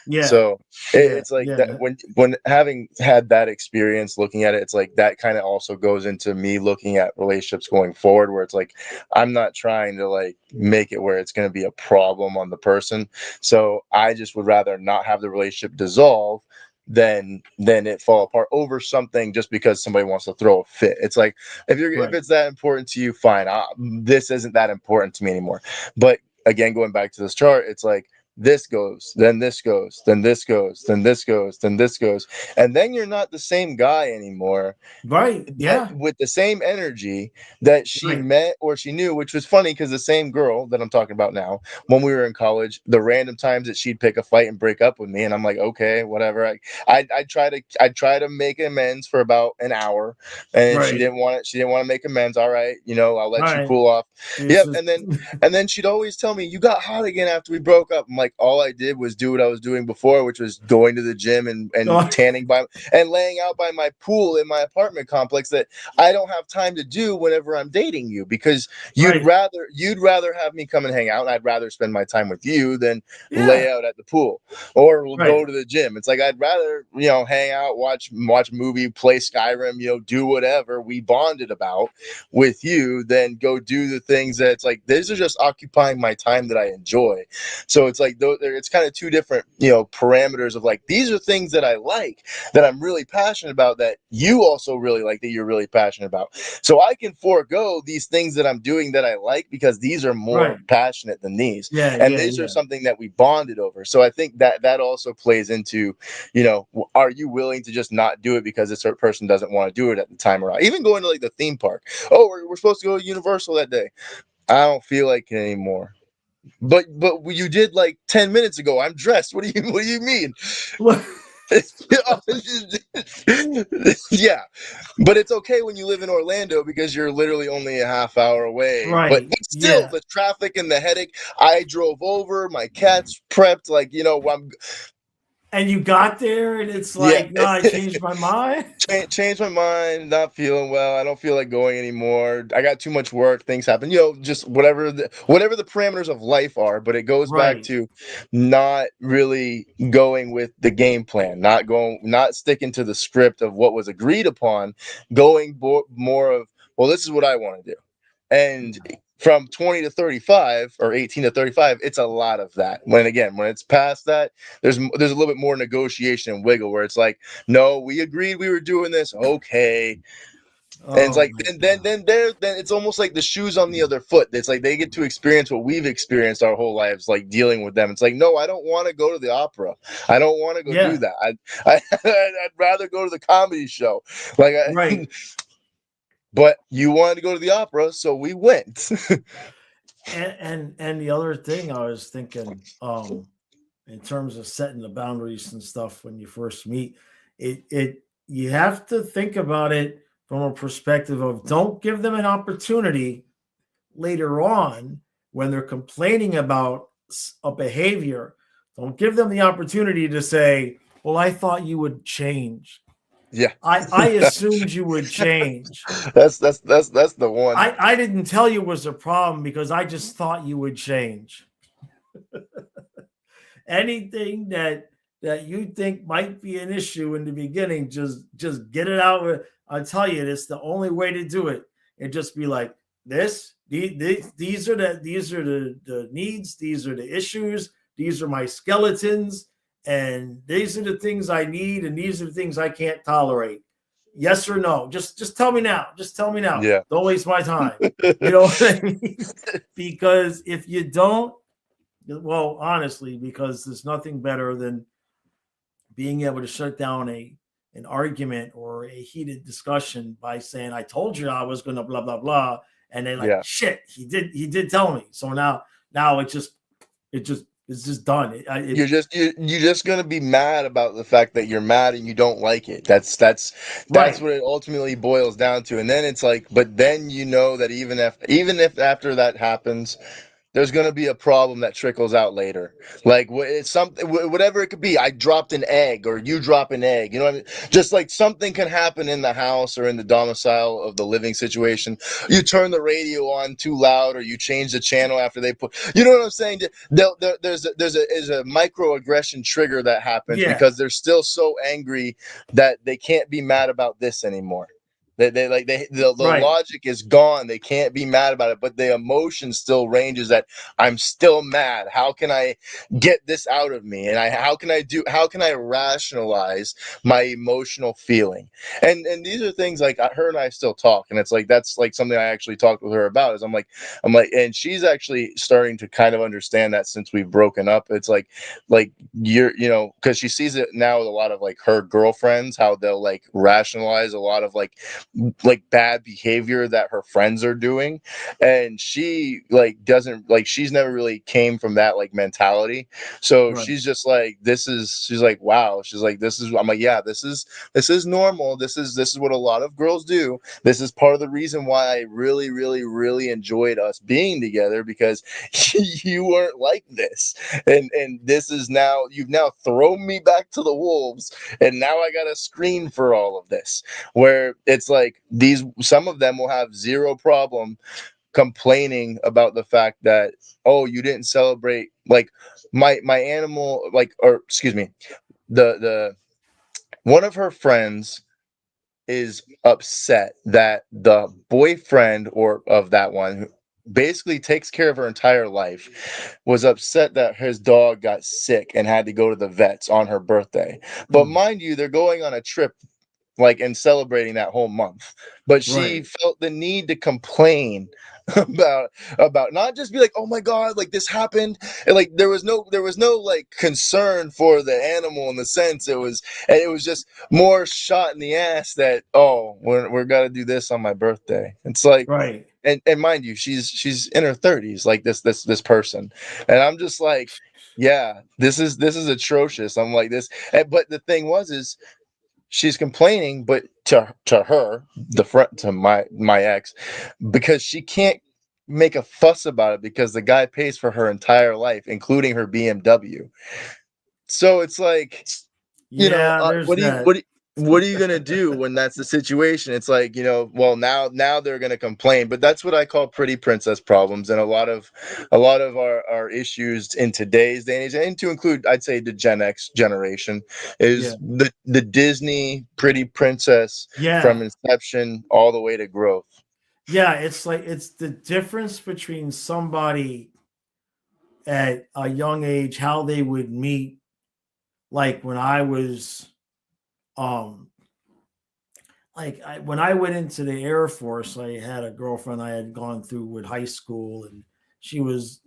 Yeah. So Yeah. it's like that, Yeah. when having had that experience looking at it, it's like that kind of also goes into me looking at relationships going forward, where it's like I'm not trying to, like, make it where it's going to be a problem on the person. So I just would rather not have the relationship dissolve than it fall apart over something just because somebody wants to throw a fit. It's like, if Right. it's that important to you, fine. This isn't that important to me anymore. But again, going back to this chart, it's like this goes, then this goes, then this goes, then this goes, then this goes. And then you're not the same guy anymore, Right. that Yeah. with the same energy that she Right. met or she knew, which was funny because the same girl that I'm talking about now, when we were in college, the random times that she'd pick a fight and break up with me, and I'm like, okay, whatever. I try to make amends for about an hour, and she Right. didn't want it. She didn't want to make amends. All right, I'll let you Right. cool off. It's Yep. just And then she'd always tell me, you got hot again after we broke up. I'm like, all I did was do what I was doing before, which was going to the gym and oh, tanning by and laying out by my pool in my apartment complex that I don't have time to do whenever I'm dating you, because you'd right. rather have me come and hang out, and I'd rather spend my time with you than Yeah. lay out at the pool or Right. go to the gym. It's like I'd rather, hang out, watch a movie, play Skyrim, do whatever we bonded about with you, than go do the things that it's like these are just occupying my time that I enjoy. So it's like it's kind of two different, parameters of, like, these are things that I like, that I'm really passionate about, that you also really like, that you're really passionate about. So I can forego these things that I'm doing that I like, because these are more Right. passionate than these. Yeah. And Yeah. these are Yeah. something that we bonded over. So I think that also plays into, are you willing to just not do it because this person doesn't want to do it at the time, or not? Even going to, like, the theme park. Oh, we're supposed to go to Universal that day. I don't feel like it anymore. But you did like 10 minutes ago. I'm dressed. What do you mean? Yeah, but it's okay when you live in Orlando because you're literally only a half hour away. But, right. but still, Yeah. the traffic and the headache. I drove over. My cat's prepped. Like, I'm And you got there, and it's Yeah. like, no, I changed my mind. Changed my mind, not feeling well. I don't feel like going anymore. I got too much work. Things happen. You know, just whatever the parameters of life are. But it goes back Right. to not really going with the game plan, not sticking to the script of what was agreed upon, going more of, well, this is what I want to do. And from 20 to 35 or 18 to 35, it's a lot of that. When it's past that, there's a little bit more negotiation and wiggle where it's like, no, we agreed we were doing this. Okay. And it's Oh like my God. then it's almost like the shoes on the other foot. It's like they get to experience what we've experienced our whole lives, like dealing with them. It's like, no, I don't want to go to the opera. I don't want to go do Yeah. that. I'd rather go to the comedy show. Like, Right. but you wanted to go to the opera, so we went. And the other thing I was thinking, in terms of setting the boundaries and stuff when you first meet, it you have to think about it from a perspective of don't give them an opportunity later on when they're complaining about a behavior. Don't give them the opportunity to say, well, I thought you would change. Yeah. I assumed you would change. That's the one. I didn't tell you it was a problem because I just thought you would change. Anything that you think might be an issue in the beginning, just get it out. I'll tell you, it's the only way to do it. And just be like, these are the needs, these are the issues, these are my skeletons, and these are the things I need, and these are the things I can't tolerate. Yes or no? Just tell me now. Just tell me now. Yeah. Don't waste my time. You know what I mean? Because if you don't, well, honestly, because there's nothing better than being able to shut down a an argument or a heated discussion by saying, "I told you I was going to blah blah blah," and then like, Yeah. "Shit, he did tell me." So now it's just done. You're just gonna be mad about the fact that you're mad and you don't like it. That's Right, what it ultimately boils down to. And then it's like, but then you know that even if after that happens, there's going to be a problem that trickles out later. Like it's something, whatever it could be. I dropped an egg, or you drop an egg. You know what I mean? Just like something can happen in the house or in the domicile of the living situation. You turn the radio on too loud, or you change the channel after they put. You know what I'm saying? There's a microaggression trigger that happens yeah, because they're still so angry that they can't be mad about this anymore. The right, logic is gone. They can't be mad about it, but the emotion still ranges that I'm still mad. How can I get this out of me? And how can I rationalize my emotional feeling? And these are things like her and I still talk, and it's like that's like something I actually talked with her about. Is I'm like, and she's actually starting to kind of understand that since we've broken up. It's like because she sees it now with a lot of like her girlfriends, how they'll like rationalize a lot of like bad behavior that her friends are doing, and she like doesn't like she's never really came from that like mentality. So right, she's just like, she's like, wow, she's like, this is, I'm like, yeah, this is normal. This is what a lot of girls do. This is part of the reason why I really really really enjoyed us being together, because you weren't like this, and this is now, you've now thrown me back to the wolves, and now I gotta screen for all of this, where it's like some of them will have zero problem complaining about the fact that, oh, you didn't celebrate like my animal, like, or excuse me, the one of her friends is upset that the boyfriend or of that one, who basically takes care of her entire life, was upset that his dog got sick and had to go to the vets on her birthday. But mm, mind you, they're going on a trip like and celebrating that whole month, but she right, felt the need to complain about not just be like, oh my god, like this happened, and like there was no like concern for the animal in the sense, it was just more shot in the ass that, oh, we're gonna do this on my birthday. It's like, right. and mind you, she's in her 30s, like this person, and I'm just like, yeah, this is atrocious. I'm like this, but the thing is she's complaining, but to her, the front to my ex, because she can't make a fuss about it because the guy pays for her entire life, including her BMW. So it's like, Yeah, there's that. what are you gonna do when that's the situation? It's like, well, now they're gonna complain, but that's what I call pretty princess problems, and a lot of our issues in today's day and age, and to include, I'd say, the Gen X generation, Yeah. is the Disney pretty princess from Yeah. inception all the way to growth. Yeah, it's like it's the difference between somebody at a young age, how they would meet, like when I was um when I went into the Air Force, I had a girlfriend I had gone through with high school, and she was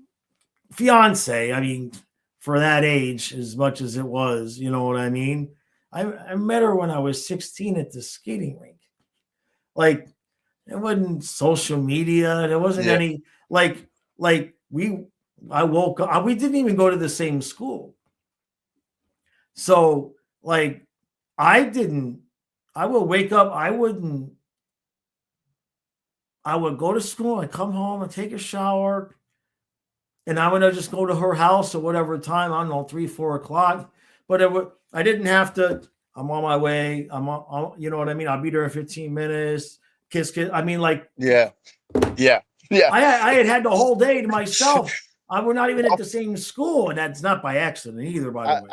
fiance. I mean, for that age, as much as it was, you know what I mean? I met her when I was 16 at the skating rink. Like, it wasn't social media. There wasn't Yeah. any like we. I woke up. We didn't even go to the same school. So like, I didn't. I would wake up. I wouldn't. I would go to school. I come home and take a shower, and I would just go to her house at whatever time. I don't know, 3, 4 o'clock. But it would. I didn't have to. I'm on my way. You know what I mean. I'll be there in 15 minutes. Kiss, kiss. I mean, like, Yeah. Yeah. Yeah. I had the whole day to myself. We're not even at the same school, and that's not by accident either, by the way.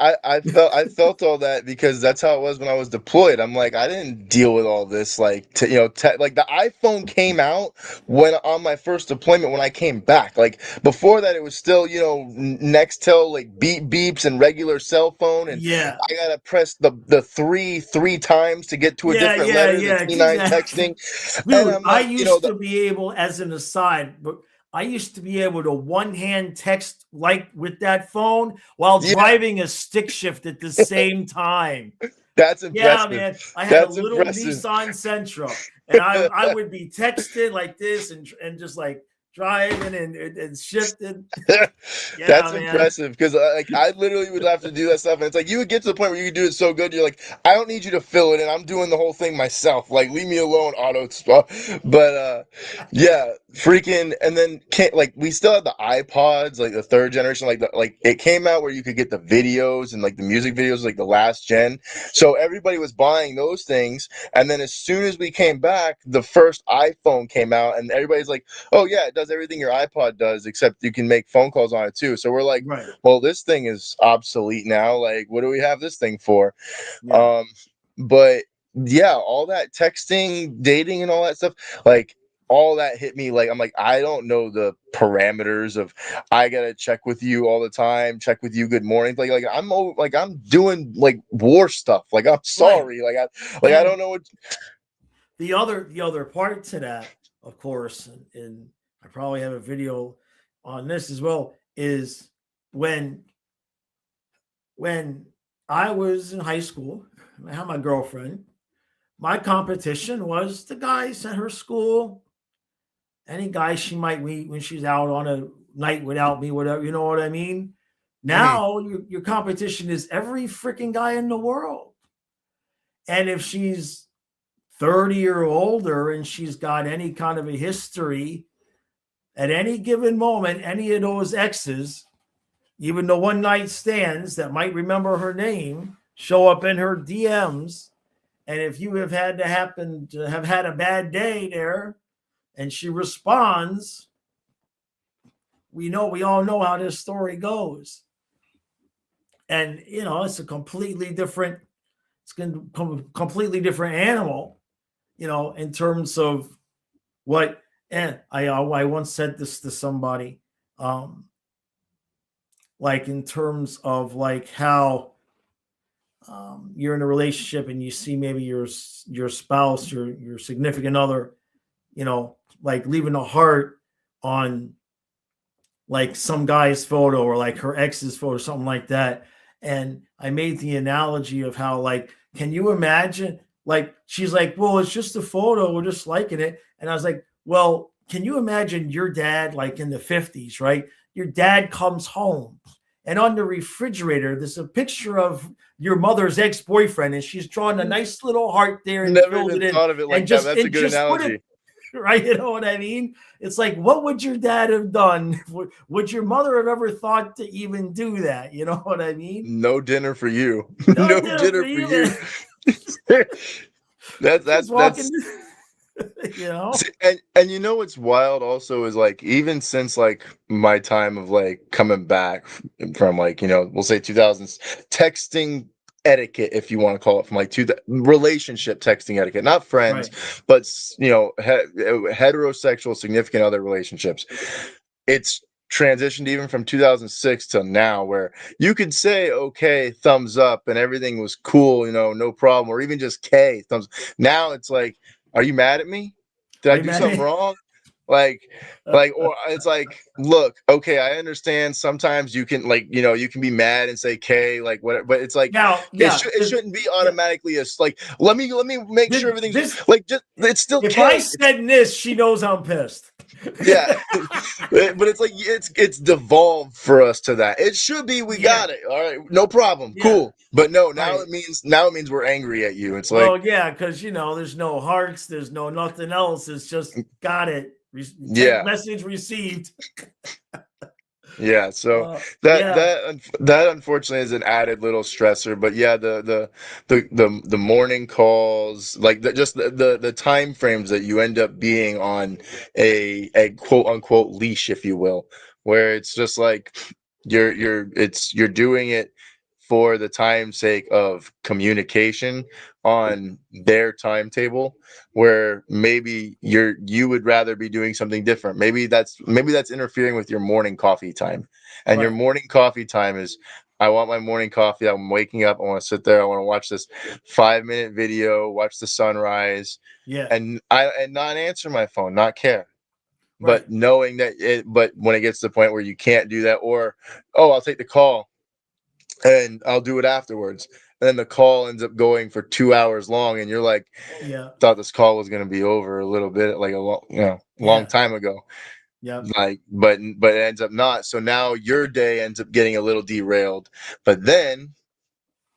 I felt all that because that's how it was when I was deployed. I'm like, I didn't deal with all this, like, like the iPhone came out when on my first deployment when I came back. Like before that, it was still Nextel, like beep beeps and regular cell phone, and Yeah, I gotta press the three times to get to a yeah, different yeah, letter, the yeah. T9 Exactly, texting, and dude. I'm I like, used to be able, as an aside, but I used to be able to one hand text like with that phone while yeah, driving a stick shift at the same time. that's Yeah, impressive. man. I had a That's little impressive. Nissan Sentra, and I would be texting like this and just like driving and shifting. Yeah, That's man. impressive because like I literally would have to do that stuff, and it's like you would get to the point where you could do it so good, you're like, I don't need you to fill it in. I'm doing the whole thing myself. Like, leave me alone, auto. But yeah, freaking. And then like we still had the iPods, like the third generation, like it came out where you could get the videos and like the music videos, like the last gen. So everybody was buying those things, and then as soon as we came back, the first iPhone came out, and everybody's like, oh yeah, it does everything your iPod does, except you can make phone calls on it too. So we're like, Right. well, this thing is obsolete now. Like, what do we have this thing for? Yeah. Um, but yeah, all that texting, dating, and all that stuff, like all that hit me. Like, I'm like, I don't know the parameters of. I gotta check with you all the time. Check with you. Good morning. I'm doing like war stuff. Like, I'm Right. sorry. I And don't know what. the other part to that, of course, and I probably have a video on this as well, is when when I was in high school, I had my girlfriend. My competition was the guys at her school, any guy she might meet when she's out on a night without me, whatever, you know what I mean? Mhm. Now your competition is every freaking guy in the world. And if she's 30 or older and she's got any kind of a history at any given moment, any of those exes, even the one night stands that might remember her name, show up in her DMs. And if you have had to happen to have had a bad day there and she responds, we all know how this story goes. And it's a completely different, it's going to become a completely different animal, in terms of what. And I once said this to somebody, um, like in terms of like how you're in a relationship and you see maybe your spouse, your significant other, like leaving a heart on like some guy's photo or like her ex's photo, something like that. And I made the analogy of how, like, can you imagine? Like, she's like, well, it's just a photo, we're just liking it. And I was like, well, can you imagine your dad, like in the 50s, right? Your dad comes home and on the refrigerator, there's a picture of your mother's ex-boyfriend, and she's drawn a nice little heart there and Never filled even it in thought of it and like that. just That's a and good just put it analogy. right? You know what I mean? It's like, what would your dad have done? Would your mother have ever thought to even do that? You know what I mean? No dinner for you. No No dinner for dinner for you, you. man. Just That's walking, you know? and you know what's wild also is like even since like my time of like coming back from like we'll say 2000s texting etiquette, if you want to call it, from like to the relationship texting etiquette, not friends, Right. but heterosexual significant other relationships. It's transitioned even from 2006 till now, where you could say okay, thumbs up, and everything was cool, no problem, or even just K, thumbs. Now it's like, are you mad at me? Did Are I you do mad at something me? wrong? Like, or it's like, look, okay, I understand. Sometimes you can you can be mad and say K, like whatever, but it's like Now, yeah, it shouldn't be yeah. automatically like let me make sure everything's This, like just it's still if I K. said this, she knows I'm pissed. Yeah, but it's like it's devolved for us to that. It should be we Yeah, got it. All right, no problem, yeah, cool. But no, right. now it means we're angry at you. It's like Well, yeah, because there's no hearts, there's no nothing else. It's just got it. yeah. Message received. Yeah, so Yeah, that unfortunately is an added little stressor, but yeah, the morning calls, like the time frames that you end up being on a quote unquote leash, if you will, where it's just like you're doing it for the time's sake of communication on their timetable, where maybe you would rather be doing something different. Maybe that's interfering with your morning coffee time. And your right. morning coffee time is, I want my morning coffee. I'm waking up. I want to sit there. I want to watch this 5-minute video, watch the sunrise, Yeah, and not answer my phone, not care. right. But knowing but when it gets to the point where you can't do that, or oh, I'll take the call and I'll do it afterwards. And then the call ends up going for 2 hours long, and you're like, Yeah, thought this call was going to be over a little bit, like a long yeah, time ago. yeah, Like, but it ends up not. So now your day ends up getting a little derailed. But then,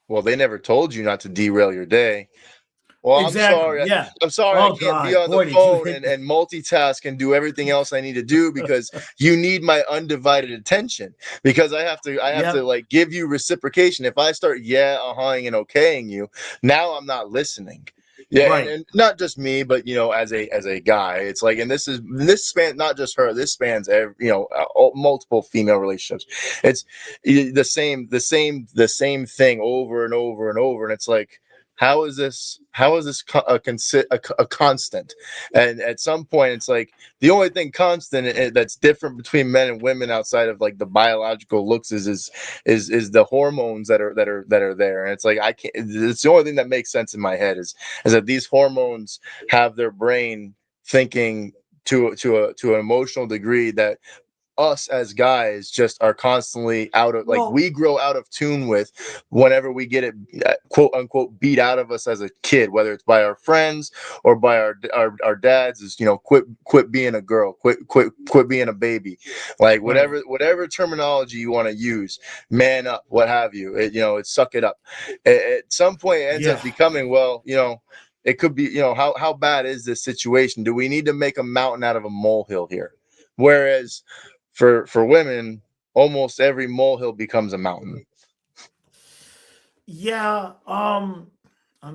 well, they never told you not to derail your day. Well, I'm exactly. sorry. Yeah. I'm sorry I Oh can't be God, on the boy, did you phone hit? and multitask and do everything else I need to do because you need my undivided attention. Because I have to Yep. like give you reciprocation. If I start uh-huh-ing and okaying you, now I'm not listening. Yeah, and, Right. and not just me, but as a guy, it's like, and this spans not just her. This spans multiple female relationships. It's the same thing over and over and over, and it's like, how is this a constant? And at some point it's like the only thing constant that's different between men and women outside of like the biological looks is the hormones that are there. And it's like, I can't, it's the only thing that makes sense in my head is that these hormones have their brain thinking to an emotional degree that us as guys just are constantly out of, like, Well, we grow out of tune with whenever we get it quote unquote beat out of us as a kid, whether it's by our friends or by our dads, is quit being a girl, quit being a baby, like right. whatever terminology you want to use, man up, what have you, it's suck it up. At some point it ends Yeah. up becoming, well, it could be, how bad is this situation? Do we need to make a mountain out of a molehill here? Whereas for women, almost every molehill becomes a mountain. Yeah. I'm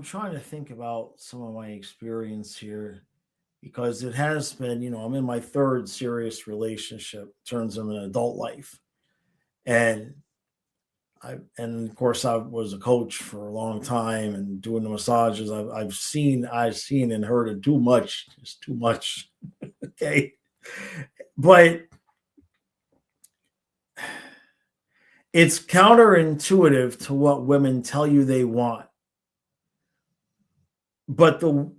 trying to think about some of my experience here because it has been, I'm in my third serious relationship in terms of an adult life. And and of course I was a coach for a long time and doing the massages. I've seen and heard of too much, just too much. Okay. But it's counterintuitive to what women tell you they want. But the,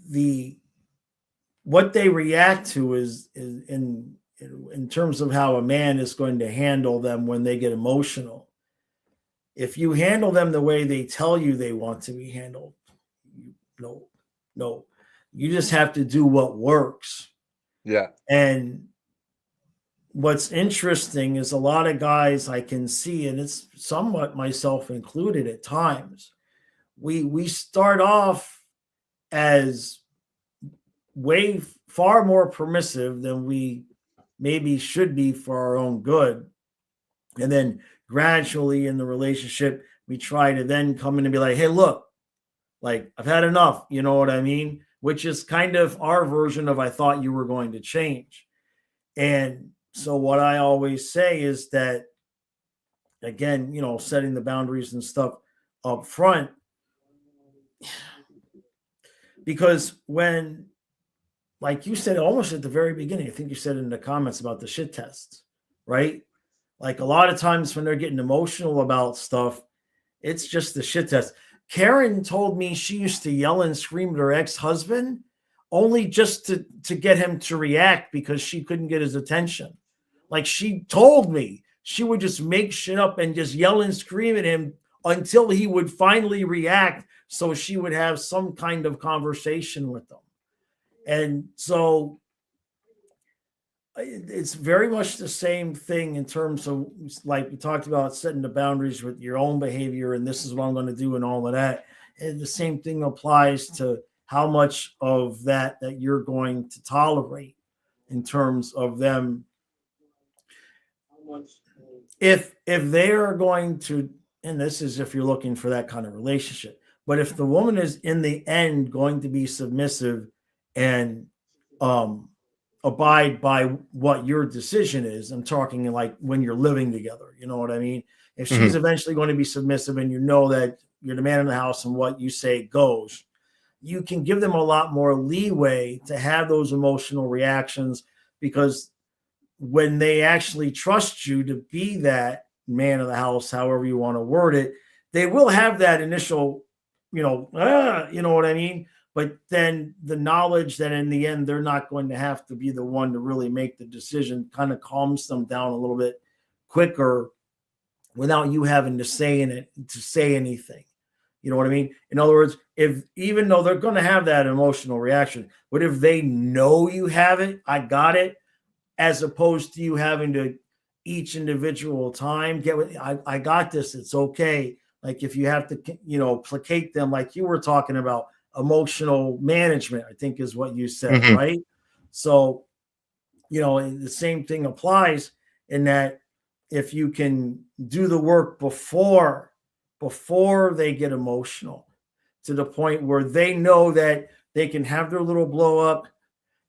the what they react to is in terms of how a man is going to handle them when they get emotional. If you handle them the way they tell you they want to be handled, no, no, you just have to do what works. Yeah. And what's interesting is a lot of guys I can see, and it's somewhat myself included at times. We start off as far more permissive than we maybe should be for our own good. And then gradually in the relationship, we try to then come in and be like, hey, look, like I've had enough. You know what I mean? Which is kind of our version of I thought you were going to change. And so what I always say is that, again, setting the boundaries and stuff up front, because when, like you said almost at the very beginning, I think you said in the comments about the shit tests, right? Like a lot of times when they're getting emotional about stuff, it's just the shit test. Karen told me she used to yell and scream at her ex-husband only just to get him to react because she couldn't get his attention. Like she told me she would just make shit up and just yell and scream at him until he would finally react so she would have some kind of conversation with them. And so it's very much the same thing in terms of, like we talked about, setting the boundaries with your own behavior and this is what I'm going to do and all of that. And the same thing applies to how much of that you're going to tolerate in terms of them. If they are going to, and this is if you're looking for that kind of relationship, but if the woman is in the end going to be submissive and abide by what your decision is, I'm talking like when you're living together, you know what I mean? If she's eventually going to be submissive and you know that you're the man in the house and what you say goes, you can give them a lot more leeway to have those emotional reactions, because when they actually trust you to be that man of the house, however you want to word it, they will have that initial, you know what I mean? But then the knowledge that in the end they're not going to have to be the one to really make the decision kind of calms them down a little bit quicker without you having to say anything. You know what I mean? In other words, if even though they're going to have that emotional reaction, but if they know you have it, I got it, as opposed to you having to each individual time get with, I got this, it's okay. Like if you have to, placate them, like you were talking about, emotional management, I think is what you said, right? So, the same thing applies in that if you can do the work before they get emotional to the point where they know that they can have their little blow up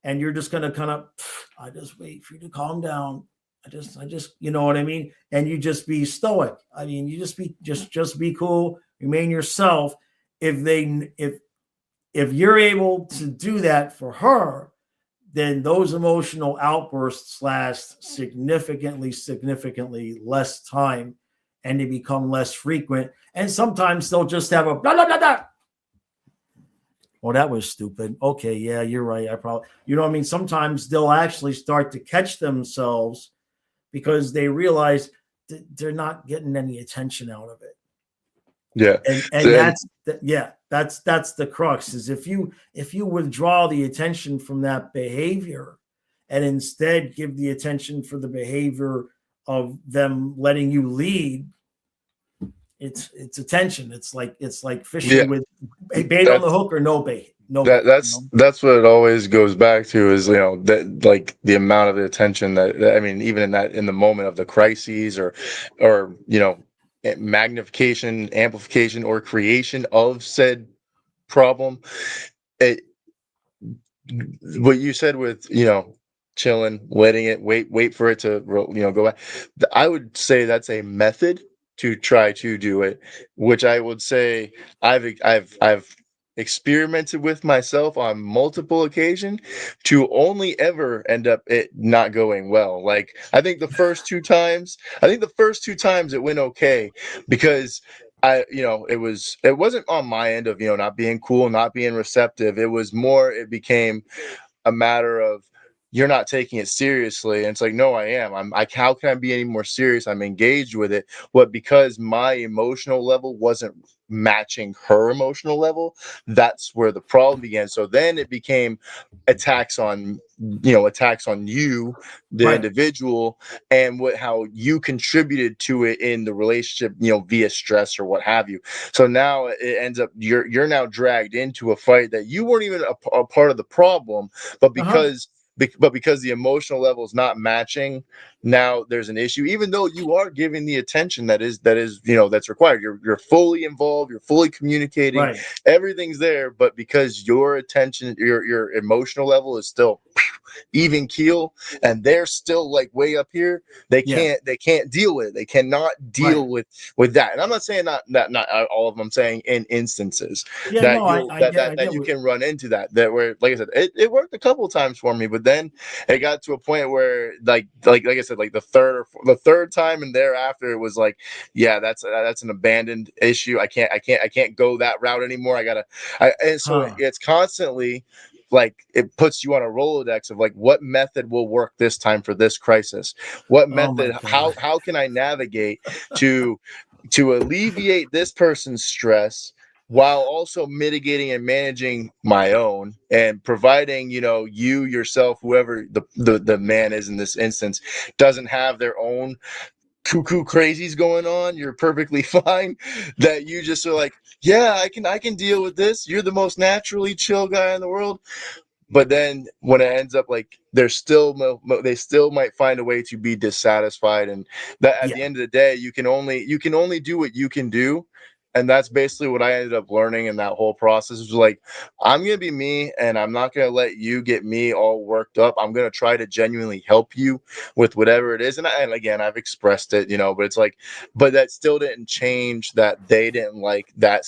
and you're just going to kind of, I just wait for you to calm down. I just, you know what I mean? And you just be stoic. I mean, you just be cool, remain yourself. If you're able to do that for her, then those emotional outbursts last significantly less time and they become less frequent. And sometimes they'll just have a blah, blah, blah, blah. Oh, that was stupid. Okay, yeah, you're right. I probably, you know what I mean? Sometimes they'll actually start to catch themselves because they realize they're not getting any attention out of it. Yeah. And that's the crux, is if you withdraw the attention from that behavior and instead give the attention for the behavior of them letting you lead, it's attention. It's like fishing with bait on the hook or no bait. That's what it always goes back to, is that, like, the amount of attention that I mean, even in the moment of the crises or magnification, amplification, or creation of said problem. What you said with chilling, letting it wait for it to go back, I would say that's a method to try to do it, which I would say I've experimented with myself on multiple occasions to only ever end up it not going well. Like I think the first two times it went okay, because it wasn't on my end of not being cool, not being receptive. It became a matter of, you're not taking it seriously. And it's like, no, I am. How can I be any more serious? I'm engaged with it. But because my emotional level wasn't matching her emotional level, that's where the problem began. So then it became attacks on you, the Right. individual, and how you contributed to it in the relationship, via stress or what have you. So now it ends up you're now dragged into a fight that you weren't even a part of the problem, but Uh-huh. because the emotional level is not matching, now there's an issue, even though you are giving the attention that's required. You're fully involved, you're fully communicating, Right. everything's there, but because your attention, your emotional level is still even keel, and they're still like way up here, Yeah. they can't deal with it. They cannot Right. deal with that. And I'm not saying not all of them. I'm saying in instances Yeah. that No, I that get you what. can run into that where, like I said, it worked a couple of times for me, but then it got to a point where like I said, like the third time and thereafter, it was like, yeah, that's an abandoned issue. I can't go that route anymore. And so Huh. it's constantly like, it puts you on a Rolodex of like, what method will work this time for this crisis? What Oh my method? God. How can I navigate to alleviate this person's stress while also mitigating and managing my own, and providing, you yourself, whoever the man is in this instance, doesn't have their own cuckoo crazies going on. You're perfectly fine. That you just are like, yeah, I can deal with this. You're the most naturally chill guy in the world. But then when it ends up like, they still might find a way to be dissatisfied, and that at Yeah. the end of the day, you can only do what you can do. And that's basically what I ended up learning in that whole process. Was like, I'm gonna be me, and I'm not gonna let you get me all worked up. I'm gonna try to genuinely help you with whatever it is. And again, I've expressed it, but it's like, but that still didn't change that they didn't like that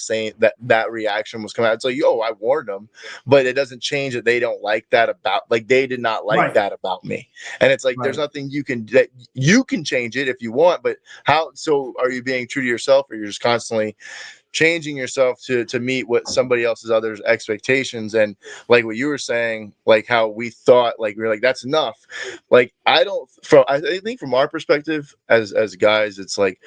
reaction was coming out. It's like, yo, I warned them, but it doesn't change that they don't like that about, like, they did not like Right. that about me. And it's like, there's Right. nothing you can change it if you want, but how? So are you being true to yourself, or you're just constantly changing yourself to meet what somebody else's others expectations? And like what you were saying, like how we thought, like we are like, that's enough. Like, I think from our perspective as guys, it's like,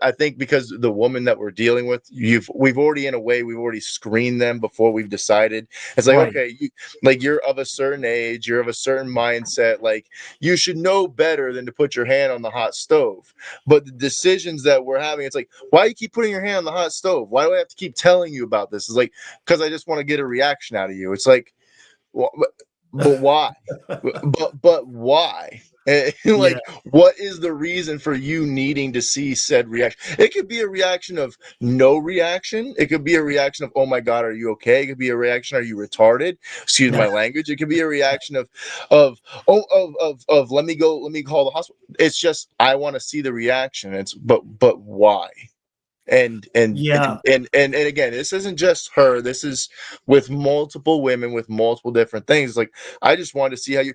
I think, because the woman that we're dealing with, we've already, in a way, we've already screened them before we've decided. It's like, Right. okay, you're of a certain age, you're of a certain mindset, like, you should know better than to put your hand on the hot stove. But the decisions that we're having, it's like, why you keep putting your hand on the hot stove? Why do I have to keep telling you about this? It's like, because I just want to get a reaction out of you. It's like, well, but why? But why? Yeah. Like, what is the reason for you needing to see said reaction? It could be a reaction of no reaction. It could be a reaction of, oh my God, are you okay? It could be a reaction, are you retarded? Excuse my language. It could be a reaction of oh let me call the hospital. It's just, I want to see the reaction. It's but why? Yeah. And again, this isn't just her. This is with multiple women, with multiple different things. Like, I just wanted to see how you,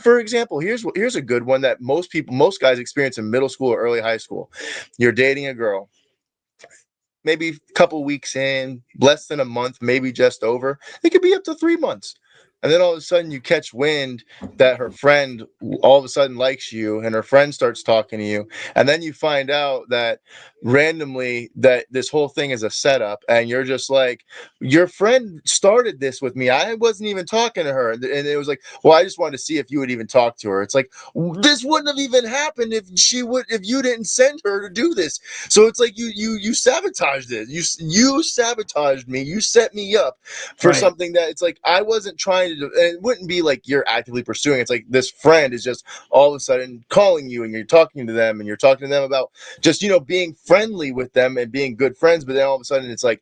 for example, here's a good one that most guys experience in middle school or early high school. You're dating a girl, maybe a couple weeks in, less than a month, maybe just over. It could be up to 3 months. And then all of a sudden you catch wind that her friend all of a sudden likes you, and her friend starts talking to you. And then you find out that randomly that this whole thing is a setup, and you're just like, your friend started this with me. I wasn't even talking to her. And it was like, well, I just wanted to see if you would even talk to her. It's like, this wouldn't have even happened if you didn't send her to do this. So it's like, you sabotaged it. You sabotaged me. You set me up for Right. something that, it's like, I wasn't trying to do. And it wouldn't be like you're actively pursuing. It's like, this friend is just all of a sudden calling you, and you're talking to them, and you're talking to them about just, being friendly with them and being good friends. But then all of a sudden it's like,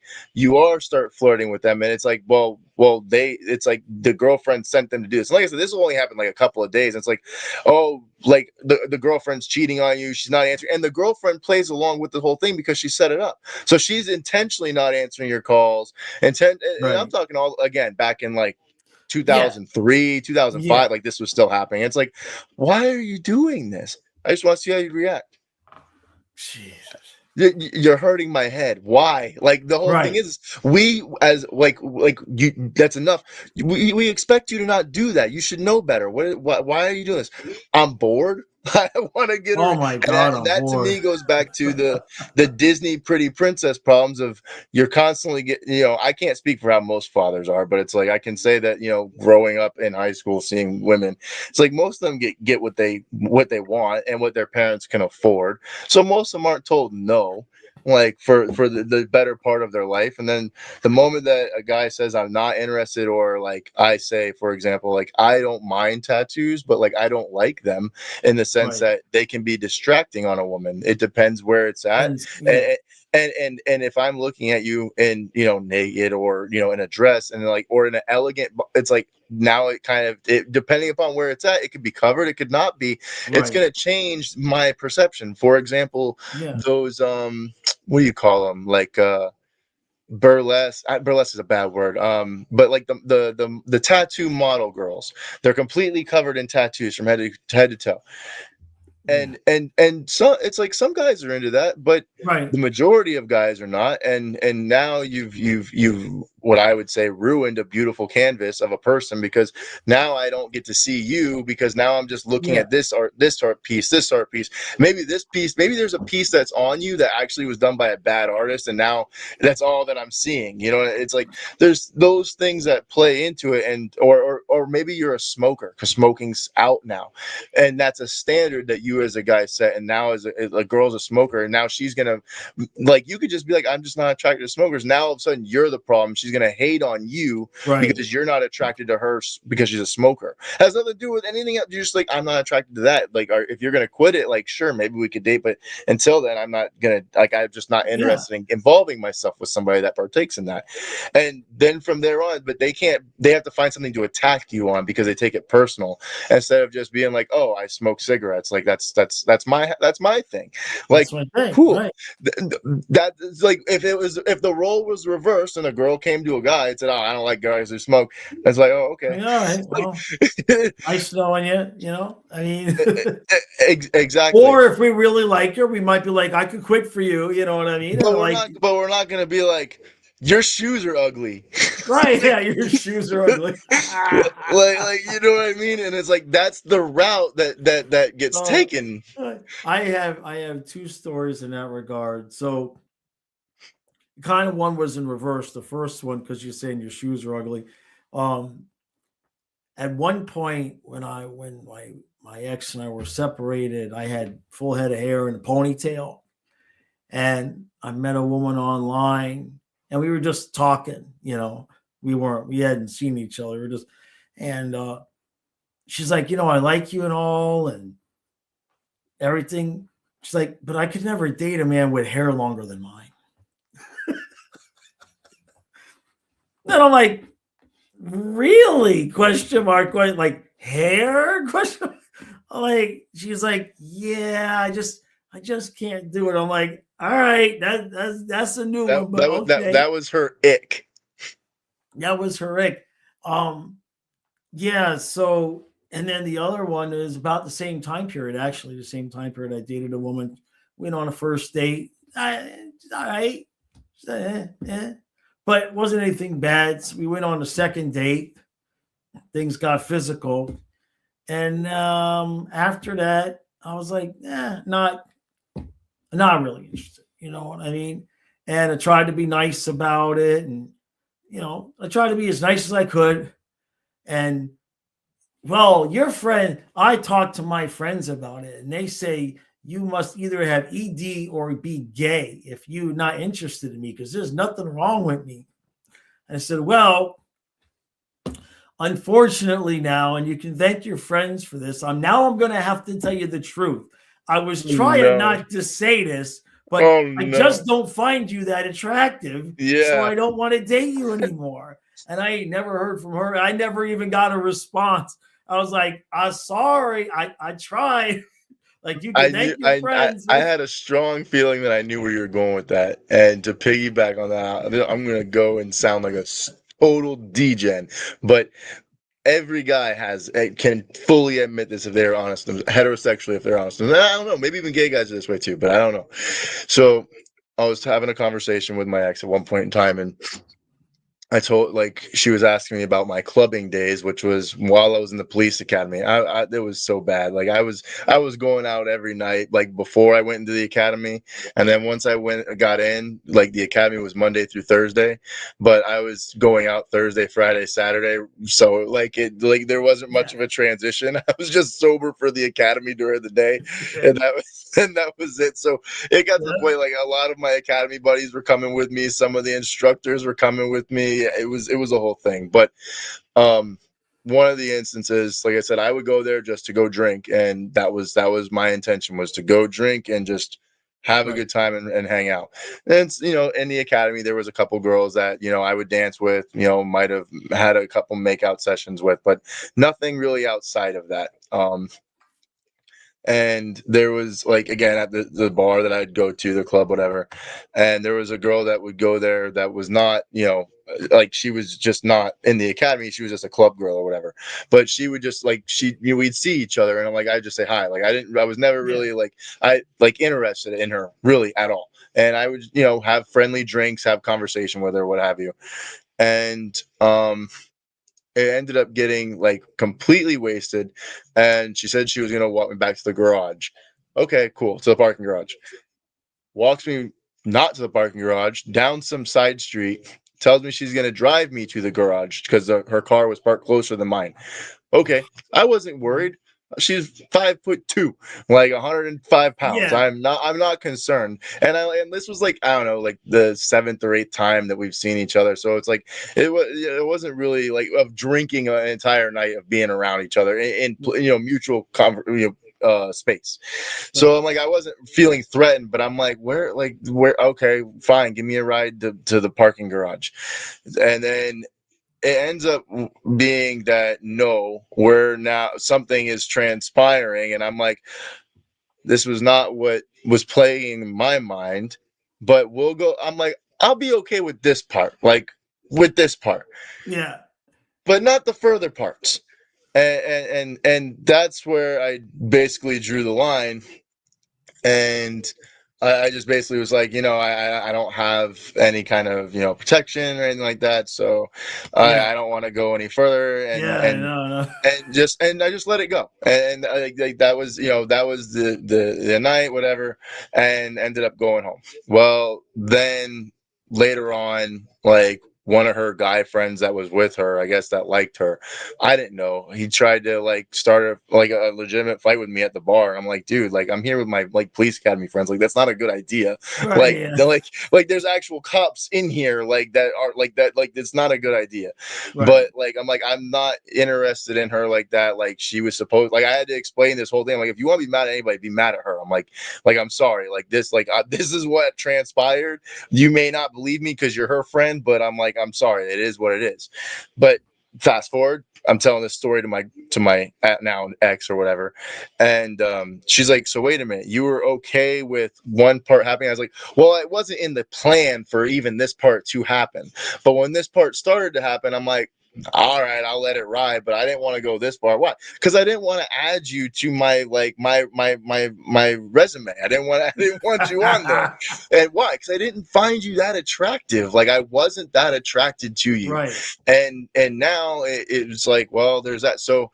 start flirting with them, and it's like, it's like the girlfriend sent them to do this. And like I said, this will only happen like a couple of days. And it's like, oh, like the girlfriend's cheating on you, she's not answering, and the girlfriend plays along with the whole thing because she set it up. So she's intentionally not answering your calls. And I'm Right. talking all, again, back in like Yeah. 2003, Yeah. 2005, like, this was still happening. It's like, why are you doing this? I just want to see how you react. Jesus. You're hurting my head. Why? Like, the whole thing Right. is, we, as like you, that's enough. We expect you to not do that. You should know better. Why are you doing this? I'm bored. I want to get her, Oh my and that, God, and on that to board. me goes back to the Disney pretty princess problems of you're constantly getting, I can't speak for how most fathers are, but it's like I can say that, growing up in high school, seeing women, it's like most of them get what they want and what their parents can afford. So most of them aren't told no, like for the better part of their life. And then the moment that a guy says I'm not interested, or like I say, for example, like I don't mind tattoos, but like I don't like them in the sense Right. that they can be distracting on a woman. It depends where it's at. And yeah, And and if I'm looking at you in, naked, or in a dress, and like, or in an elegant, it's like now it kind of, depending upon where it's at, it could be covered, it could not be. It's right. going to change my perception. For example, Yeah. those what do you call them, like burlesque, burlesque is a bad word, but like the tattoo model girls, they're completely covered in tattoos from head to toe. Yeah. And so it's like some guys are into that, but Right. the majority of guys are not. And now you've what I would say ruined a beautiful canvas of a person, because now I don't get to see you, because now I'm just looking Yeah. at this art piece, maybe this piece, maybe there's a piece that's on you that actually was done by a bad artist, and now that's all that I'm seeing. It's like there's those things that play into it. And or maybe you're a smoker, because smoking's out now, and that's a standard that you as a guy set. And now as a girl's a smoker, and now she's gonna, like, you could just be like, I'm just not attracted to smokers. Now all of a sudden you're the problem. She's gonna hate on you Right. because you're not attracted to her because she's a smoker. Has nothing to do with anything else. You're just like, I'm not attracted to that. Like, if you're gonna quit it, like, sure, maybe we could date, but until then, I'm not gonna, like, I'm just not Yeah. interested in involving myself with somebody that partakes in that. And then from there on, but they have to find something to attack you on, because they take it personal, instead of just being like, oh, I smoke cigarettes, like that's my thing. That's Like, my thing. cool. Right. That's like, if the role was reversed and a girl came to a guy and said, oh, I don't like guys who smoke, it's like, oh, okay. Like, all right. Well, Like, nice knowing you. I mean, exactly. or if we really like her, we might be like, I could quit for you. You know what I mean? But And we're like, not. But we're not gonna be like, your shoes are ugly. right? Yeah, your shoes are ugly. like what I mean. And it's like that's the route that gets So taken. I have two stories in that regard. So kind of one was in reverse. The first one, because you're saying your shoes are ugly. Um, at one point when my ex and I were separated, I had full head of hair and a ponytail, and I met a woman online, and we were just talking. We hadn't seen each other. We were just, and she's like, I like you and all, and everything. She's like, but I could never date a man with hair longer than mine. Then I'm like, really? Question mark? Like hair? Question. Like, she's like, yeah, I just can't do it. I'm like, all right, that's a new That one, but that was that okay. that was her ick. That was horrific. Um, yeah. So, and then the other one is about the same time period. Actually, the same time period. I dated a woman. Went on a first date. All right, but it wasn't anything bad. So we went on a second date. Things got physical, and after that, I was like, not really interested. You know what I mean? And I tried to be nice about it, and I tried to be as nice as I could. And well, your friend, I talked to my friends about it, and they say you must either have ED or be gay if you're not interested in me, because there's nothing wrong with me. And I said, well, unfortunately now, and you can thank your friends for this, I'm going to have to tell you the truth. I was trying No. not to say this, but Oh I no. just don't find you that attractive, so Yeah. I don't want to date you anymore. And I ain't never heard from her. I never even got a response. I was like, I'm sorry. I tried. Like, you I can knew thank your friends. I had a strong feeling that I knew where you were going with that. And to piggyback on that, I'm gonna go and sound like a total degen, but every guy can fully admit this if they're honest, heterosexually if they're honest. And I don't know, maybe even gay guys are this way too, but I don't know. So I was having a conversation with my ex at one point in time, and I told, like, she was asking me about my clubbing days, which was while I was in the police academy. It was so bad. Like, I was going out every night, like before I went into the academy, and then once got in, like the academy was Monday through Thursday, but I was going out Thursday, Friday, Saturday. So like there wasn't Yeah. much of a transition. I was just sober for the academy during the day, Yeah. and that was it. So it got to the Yeah. point like a lot of my academy buddies were coming with me. Some of the instructors were coming with me. It was a whole thing. But um, one of the instances, like I said, I would go there just to go drink, and that was my intention, was to go drink and just have a Right. good time and hang out. And in the academy there was a couple girls that I would dance with, might have had a couple makeout sessions with, but nothing really outside of that. And there was, like, again, at the bar that I'd go to, the club, whatever, and there was a girl that would go there that was not, like, she was just not in the academy, she was just a club girl or whatever, but she would just, like, we'd see each other, and I'm like, I just say hi, like, I was never Yeah. really, like, I like interested in her really at all, and I would, have friendly drinks, have conversation with her, what have you. And it ended up getting, like, completely wasted, and she said she was going to walk me back to the garage. Okay, cool, to the parking garage. Walks me not to the parking garage, down some side street, tells me she's going to drive me to the garage because her car was parked closer than mine. Okay, I wasn't worried. She's 5'2", like 105 pounds. Yeah. I'm not concerned. And this was, like, I don't know, like the seventh or eighth time that we've seen each other. So it's like it wasn't really like of drinking an entire night of being around each other in mutual space. So Right. I'm like, I wasn't feeling threatened, but I'm like, where? Okay, fine, give me a ride to the parking garage. And then it ends up being that, no, we're now, something is transpiring, and I'm like, this was not what was playing in my mind, but we'll go. I'm like, I'll be okay with this part, like, with this part, Yeah. but not the further parts. And that's where I basically drew the line. And I just basically was like, I don't have any kind of protection or anything like that, so Yeah. I don't want to go any further, and Yeah. and No. No. and I just let it go, and like, that was the night, whatever, and ended up going home. Well, then later on, like, one of her guy friends that was with her, I guess, that liked her, I didn't know, he tried to, like, start a legitimate fight with me at the bar. I'm like, dude, like, I'm here with my, like, police academy friends, like, that's not a good idea. Right. Like, Yeah. like there's actual cops in here, like, that are like that, like, it's not a good idea. Right. But, like, I'm like, I'm not interested in her like that. Like, she was supposed, like, I had to explain this whole thing. Like, if you want to be mad at anybody, be mad at her. I'm like, I'm sorry. Like, this, like, this is what transpired. You may not believe me because you're her friend, but I'm like, I'm sorry. It is what it is. But fast forward, I'm telling this story to my now ex or whatever, and she's like, so wait a minute, you were okay with one part happening? I was like, well, it wasn't in the plan for even this part to happen, but when this part started to happen, I'm like, all right, I'll let it ride, but I didn't want to go this far. Why? Because I didn't want to add you to my, like, my resume. I didn't want you on there. And why? Because I didn't find you that attractive. Like, I wasn't that attracted to you. Right. And now it's like, well, there's that. So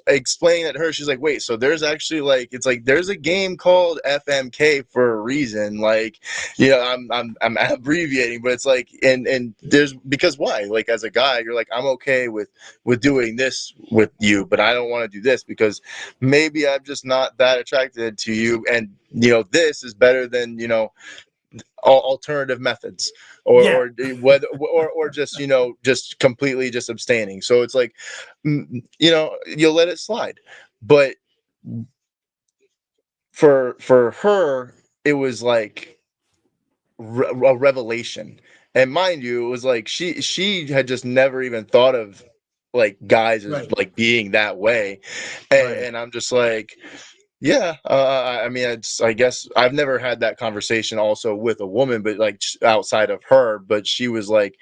explaining it to her, she's like, wait, so there's actually, like, it's like there's a game called FMK for a reason. Like, I'm abbreviating, but it's like, and there's, because why? Like, as a guy, you're like, I'm okay with doing this with you, but I don't want to do this because maybe I'm just not that attracted to you, and this is better than alternative methods, Yeah. or whether, or just just completely just abstaining. So it's like, you'll let it slide. But for her, it was like a revelation. And mind you, it was like she had just never even thought of, like, guys as, Right. like, being that way. and, Right. and I'm just like, yeah, I mean, I guess I've never had that conversation also with a woman, but, like, outside of her, but she was, like,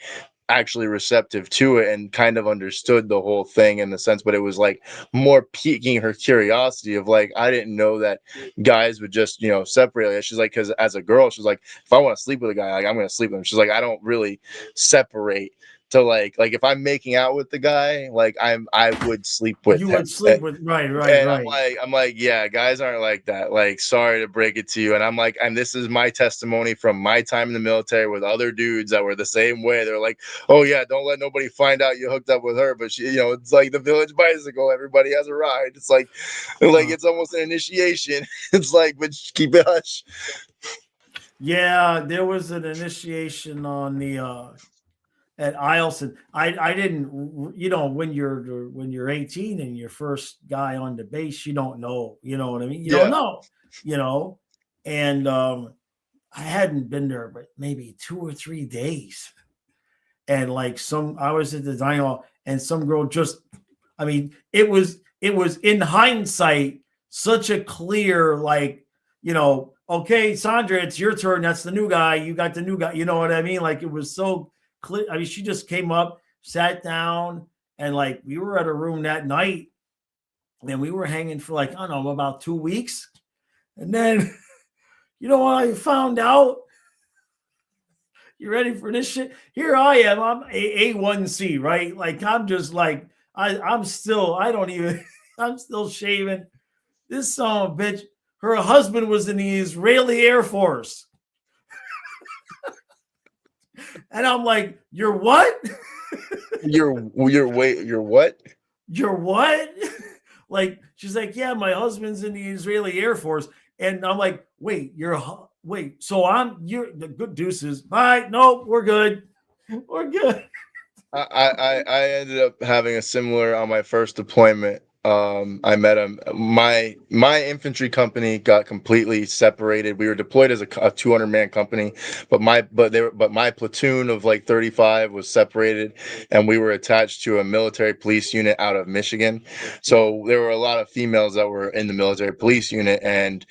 actually receptive to it and kind of understood the whole thing in the sense, but it was, like, more piquing her curiosity of, like, I didn't know that guys would just, separate. Like, she's like, because as a girl, she's like, if I want to sleep with a guy, like, I'm going to sleep with him. She's like, I don't really separate to like if I'm making out with the guy, like I would sleep with You him. would sleep with right, right, And right. I'm like, yeah, guys aren't like that. Like, sorry to break it to you. And I'm like, and this is my testimony from my time in the military with other dudes that were the same way. They're like, oh yeah, don't let nobody find out you hooked up with her. But she, it's like the village bicycle. Everybody has a ride. It's like it's almost an initiation. It's like, but keep it hush. Yeah, there was an initiation on the at Eielson. I didn't, when you're 18 and your first guy on the base, you don't know, you know what I mean? You don't Yeah. know, you know. And I hadn't been there but maybe 2 or 3 days. And like I was at the dining hall and some girl just, I mean, it was in hindsight such a clear, like, okay, Sandra, it's your turn. That's the new guy. You got the new guy. You know what I mean? Like it was so clear. I mean, she just came up, sat down, and like we were at a room that night, and we were hanging for like, I don't know, about 2 weeks. And then what I found out? You ready for this shit? Here I am. I'm A1C, right? Like I'm just like I'm still. I don't even. I'm still shaving. This son of a bitch. Her husband was in the Israeli Air Force, and I'm like, you're what? You're what? You're what? Like she's like, yeah, my husband's in the Israeli Air Force, and I'm like, wait, so you're the good deuces. Bye. Nope, we're good. We're good. I ended up having a similar on my first deployment. I met him. My infantry company got completely separated. We were deployed as a 200-man company, but my platoon of like 35 was separated, and we were attached to a military police unit out of Michigan. So there were a lot of females that were in the military police unit, and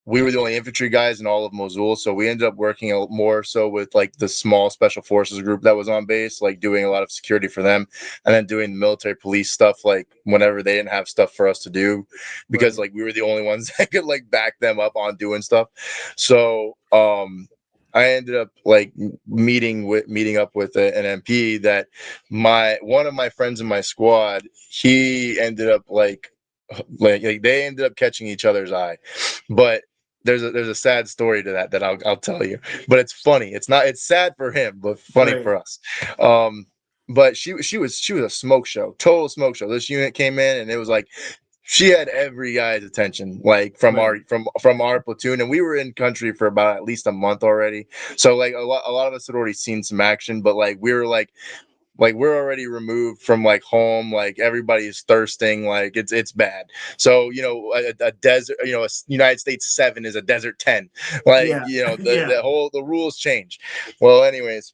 we were the only infantry guys in all of Mosul, so we ended up working more so with like the small special forces group that was on base, like doing a lot of security for them, and then doing the military police stuff like whenever they didn't have stuff for us to do, because Right. like we were the only ones that could like back them up on doing stuff. So I ended up like meeting up with an MP that one of my friends in my squad, he ended up like they ended up catching each other's eye, but there's a sad story to that I'll tell you, but it's funny. It's sad for him, but funny Right. for us. But she was a smoke show, total smoke show. This unit came in and it was like she had every guy's attention, like from Right. our platoon, and we were in country for about at least a month already. So like a lot of us had already seen some action, but like we were like we're already removed from like home, like everybody's thirsting, like it's bad. So a desert, a United States 7 is a desert 10, like Yeah. the Yeah. whole the rules change. Well, anyways,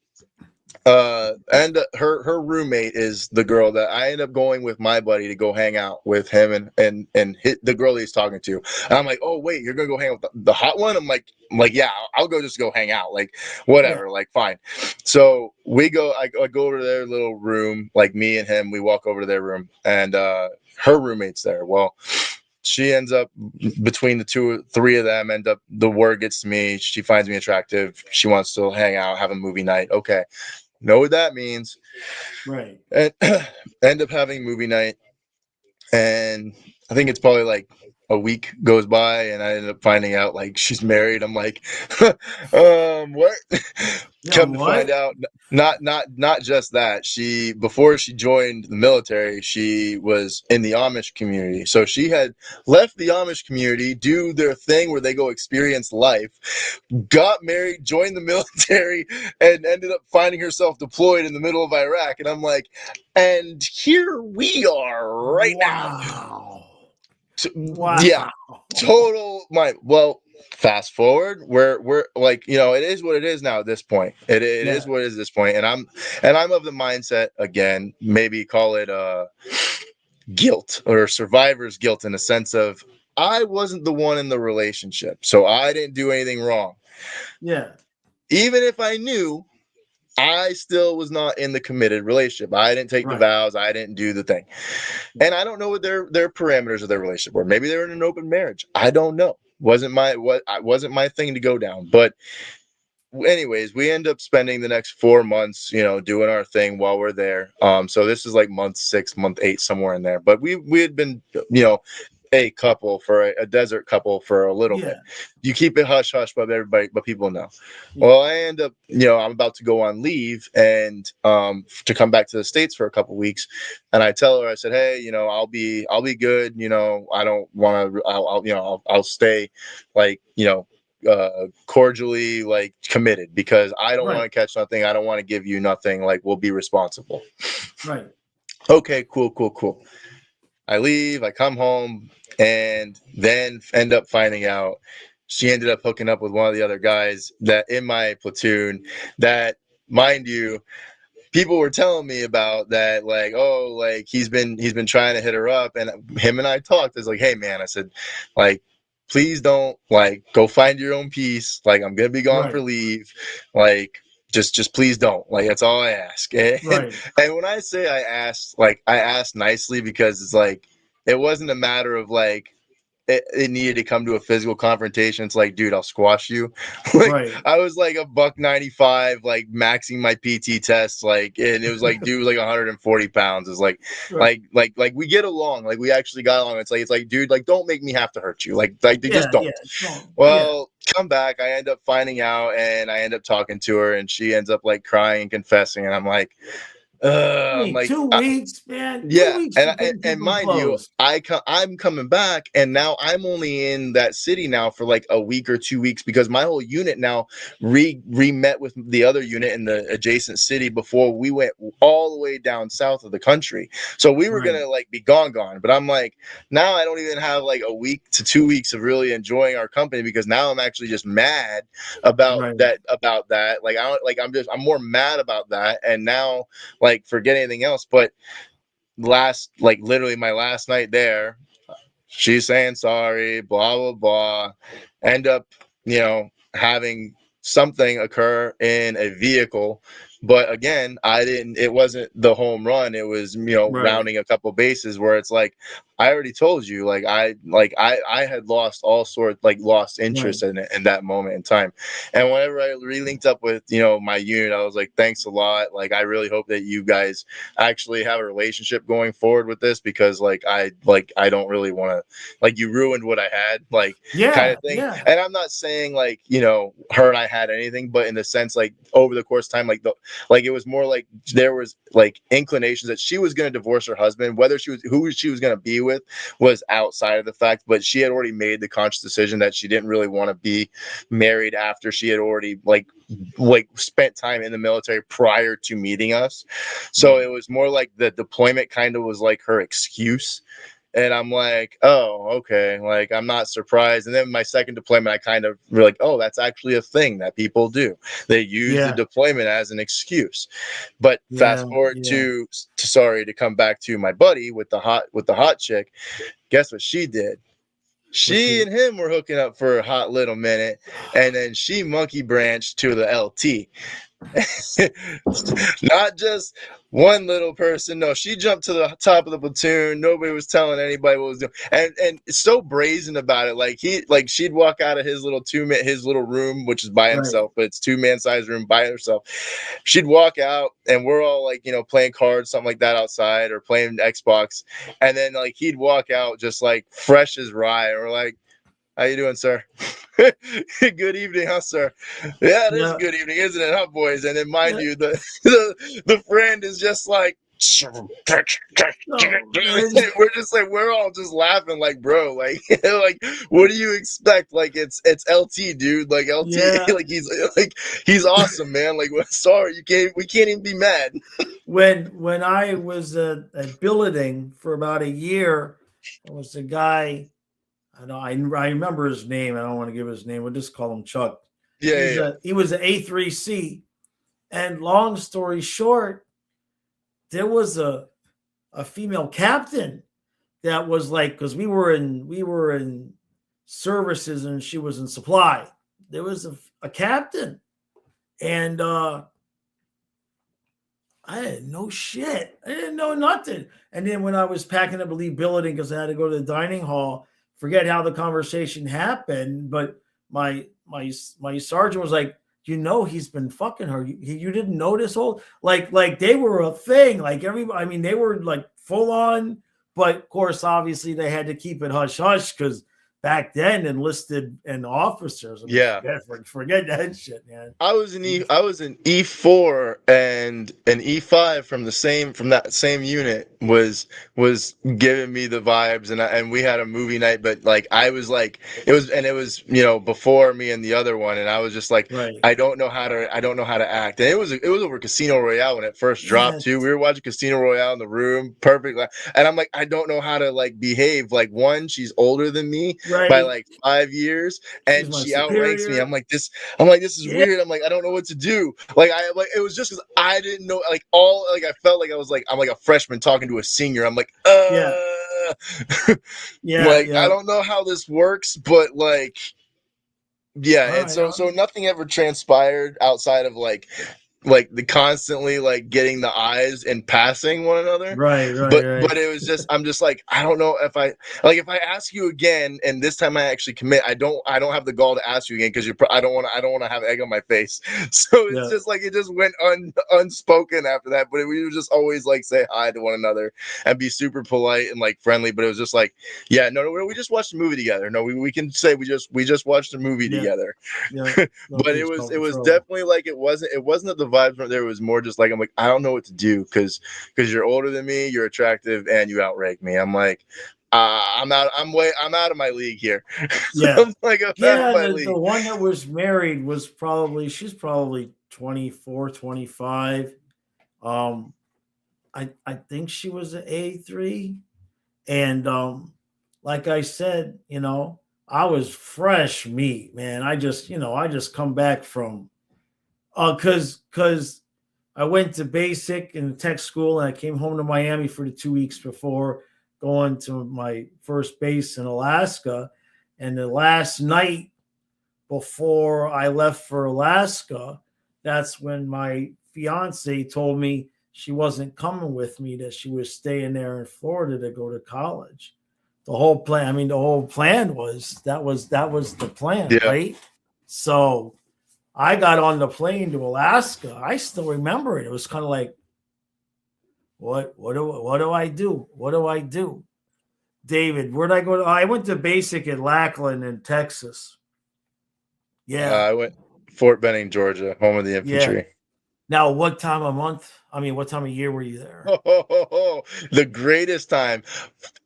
and her roommate is the girl that I end up going with my buddy to go hang out with him and hit the girl he's talking to. And I'm like, oh wait, you're gonna go hang out with the hot one? I'm like, yeah, I'll go just go hang out, like Yeah. whatever, like fine. So I go over to their little room, like me and him, we walk over to their room, and her roommate's there. Well, she ends up between three of them, the word gets to me, she finds me attractive, she wants to hang out, have a movie night. Okay, know what that means. Right. And end up having movie night, and I think it's probably like a week goes by and I ended up finding out like she's married. I'm like, what? Yeah. Come to find What? out, not just that. Before she joined the military, she was in the Amish community. So she had left the Amish community, do their thing where they go experience life, got married, joined the military, and ended up finding herself deployed in the middle of Iraq. And I'm like, and here we are right now. Wow. So, yeah, Wow. total my well. Fast forward, we're like, it is what it is now at this point. It Yeah. is what it is at this point, and I'm of the mindset, again, maybe call it guilt or survivor's guilt, in a sense of I wasn't the one in the relationship, so I didn't do anything wrong. Yeah. Even if I knew, I still was not in the committed relationship. I didn't take the Right. vows. I didn't do the thing. And I don't know what their parameters of their relationship were. Maybe they were in an open marriage. I don't know. Wasn't my thing to go down. But anyways, we end up spending the next 4 months, doing our thing while we're there. So this is like month 6, month 8, somewhere in there. But we had been, a couple for a desert couple for a little bit. Yeah. You keep it hush hush, but everybody, but people know. Yeah. Well, I end up, I'm about to go on leave and to come back to the States for a couple weeks, and I tell her, I said, hey, I'll be good. I don't want to. I'll stay, like, cordially, like, committed, because I don't want Right. to catch nothing. I don't want to give you nothing. Like, we'll be responsible. Right. Okay, cool, cool, cool. I leave, I come home, and then end up finding out she ended up hooking up with one of the other guys that in my platoon that, mind you, people were telling me about that, like, oh, like he's been trying to hit her up, and him and I talked. It's like, hey man, I said, like, please don't, like, go find your own peace. Like, I'm gonna be gone for Right. leave. Like, just please don't. Like, that's all I ask. Right. And when I say I asked, like, I asked nicely, because it's like, it wasn't a matter of like it needed to come to a physical confrontation. It's like, dude, I'll squash you. Like, Right. I was like a buck 95, like maxing my PT test, like, and it was like, dude, like 140 pounds. It's like, Right. like we get along, like we actually got along. It's like, dude, like, don't make me have to hurt you, like they just Yeah. don't. Yeah. No, yeah. Well, come back. I end up finding out, and I end up talking to her, and she ends up like crying and confessing, and I'm like, I I'm mean, like, 2 weeks, man. 2 yeah, weeks and for getting and people mind you, clothes. I'm coming back, and now I'm only in that city now for like a week or 2 weeks, because my whole unit now re met with the other unit in the adjacent city before we went all the way down south of the country. So we were Right. gonna like be gone, but I'm like, now I don't even have like a week to 2 weeks of really enjoying our company, because now I'm actually just mad about Right. that. Like, I don't, like, I'm more mad about that, and now, like, forget anything else. But like, literally my last night there, she's saying sorry, blah blah blah, end up, having something occur in a vehicle. But again, it wasn't the home run. It was, Right. rounding a couple bases, where it's like, I already told you, like I had lost all sorts, like, lost Right. interest in it in that moment in time. And whenever I re-linked up with, my unit, I was like, thanks a lot. Like, I really hope that you guys actually have a relationship going forward with this, because I don't really want to, like, you ruined what I had, like, kind Yeah. of thing. Yeah. And I'm not saying, like, her and I had anything, but in the sense, like, over the course of time, like it was more like there was like inclinations that she was going to divorce her husband. Whether who she was going to be with was outside of the fact, but she had already made the conscious decision that she didn't really want to be married after she had already like spent time in the military prior to meeting us. So Right. it was more like the deployment kind of was like her excuse. And I'm like, oh, okay. Like, I'm not surprised. And then my second deployment, I kind of were like, oh, that's actually a thing that people do. They use the Yeah. deployment as an excuse. But Yeah. fast forward Yeah. to come back to my buddy with the hot chick. Guess what she did? What's She the and him were hooking up for a hot little minute, and then she monkey branched to the LT. Not just one little person. No, she jumped to the top of the platoon. Nobody was telling anybody what was doing, and it's so brazen about it. Like she'd walk out of his little room, which is by right? himself, but it's 2-man size room by herself. She'd walk out, and we're all like, playing cards, something like that outside, or playing Xbox, and then like he'd walk out just like fresh as rye, and we're like, how you doing, sir? Good evening, huh, sir? Yeah, it is a Yeah. good evening, isn't it, huh, boys? And then, mind Yeah. you, the friend is just like, No, man. we're all just laughing, like, bro, like, like, what do you expect? Like, it's LT, dude. Like, LT, Yeah. like he's awesome, man. Like, sorry, we can't even be mad. When I was at billeting for about a year, there was a guy. I know I remember his name. I don't want to give his name. We'll just call him Chuck. Yeah, yeah, yeah. He was an A3C, and long story short, there was a female captain that was like, because we were in services and she was in supply. There was a captain, and I didn't know shit. I didn't know nothing. And then when I was packing up to leave billeting because I had to go to the dining hall, forget how the conversation happened, but my sergeant was like, he's been fucking her. You didn't notice all like they were a thing. Like everybody, I mean, they were like full on, but of course, obviously, they had to keep it hush hush because back then, enlisted and officers. I mean, Yeah. forget that shit, man. I was in E4, and an E5 from that same unit was giving me the vibes, and we had a movie night, but like I was like it was before me and the other one, and I was just like Right. I don't know how to act, and it was over Casino Royale when it first dropped Yeah. too. We were watching Casino Royale in the room, perfect, and I'm like I don't know how to like behave. Like one, she's older than me by Right. like 5 years, She's and my she outranks me. superior. I'm like, this is Yeah. weird. I'm like, I don't know what to do. Like, it was just because I didn't know. Like, I felt like I'm like a freshman talking to a senior. I'm like, Yeah. Yeah. like, I Yeah. don't know how this works, but like, yeah. All And right. so nothing ever transpired outside of like the constantly like getting the eyes and passing one another, Right. Right. but Right. it was just I'm just like I don't know if I like if I ask you again and this time I actually commit, I don't have the gall to ask you again because I don't want to have egg on my face. So it's Yeah. just like it just went unspoken after that, but we would just always like say hi to one another and be super polite and like friendly, but it was just like yeah, no, we just watched a movie together. No, we can say we just watched a movie Yeah. together. Yeah. Don't But get yourself it in was trouble. definitely like it wasn't that the vibes weren't there. It was more just like I'm like I don't know what to do because you're older than me, you're attractive, and you outrank me. I'm like I'm out of my league here. Yeah. I'm like I'm out of Yeah. my The league. one that was married was she's probably 24, 25. Um, I think she was an A3. And like I said, I was fresh meat, man. I just come back from cause I went to basic and tech school and I came home to Miami for the 2 weeks before going to my first base in Alaska. And the last night before I left for Alaska, that's when my fiance told me she wasn't coming with me, that she was staying there in Florida to go to college. The whole plan was that was the plan, Yeah. right? So I got on the plane to Alaska. I still remember it. It was kind of like, what do I do? What do I do? David, where'd I go to? I went to basic at Lackland in Texas. Yeah. I went Fort Benning, Georgia, home of the Yeah. infantry. Now, what time of month? I mean, what time of year were you there? The greatest time,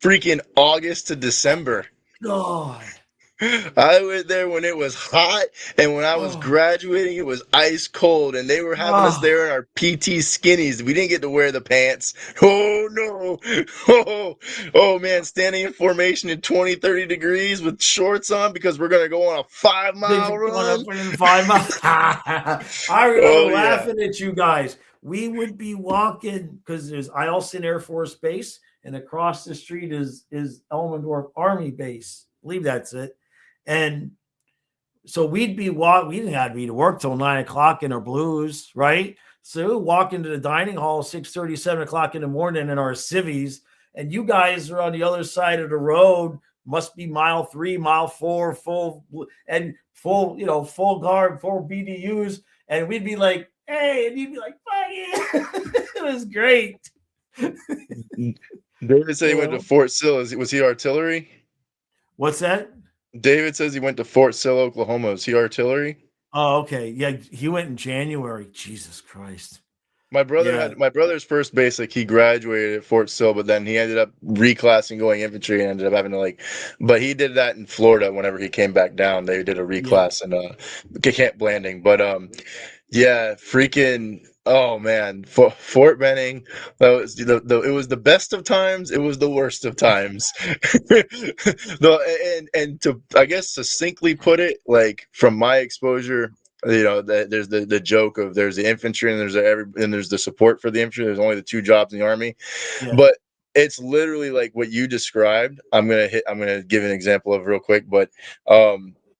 freaking August to December. God. I went there when it was hot, and when I was Oh. graduating, it was ice cold, and they were having us Oh. there in our PT skinnies. We didn't get to wear the pants. Oh no! Oh man, standing in formation in 20, 30 degrees with shorts on because we're gonna go on a 5 mile Did you want to run. put in 5 miles? I remember Oh yeah, laughing at you guys. We would be walking because there's Eielson Air Force Base, and across the street is Elmendorf Army Base. I believe that's it. And so we'd be walk. We didn't have to be to work till 9 o'clock in our blues, right? So we'd walk into the dining hall 6:30, 7 o'clock in the morning in our civvies, and you guys are on the other side of the road. Must be mile 3, mile 4, full and full, full guard, full BDUs, and we'd be like, "Hey," and you'd be like, "Fuck yeah!" It was great. David said he You went to know Fort Sill. Was he artillery? what's that? David says he went to Fort Sill, Oklahoma. Is he artillery? Oh, okay. Yeah, he went in January. Jesus Christ. My brother Yeah, had my brother's first basic. He graduated at Fort Sill, but then he ended up reclassing going infantry and ended up having to but he did that in Florida whenever he came back down. They did a yeah, reclass and Camp Blanding. But yeah, freaking oh man, Fort Benning. That was it was the best of times. It was the worst of times. And to I guess succinctly put it, like from my exposure, there's the joke of there's the infantry and there's the support for the infantry. There's only the two jobs in the army, yeah, but it's literally like what you described. I'm gonna give an example of real quick, but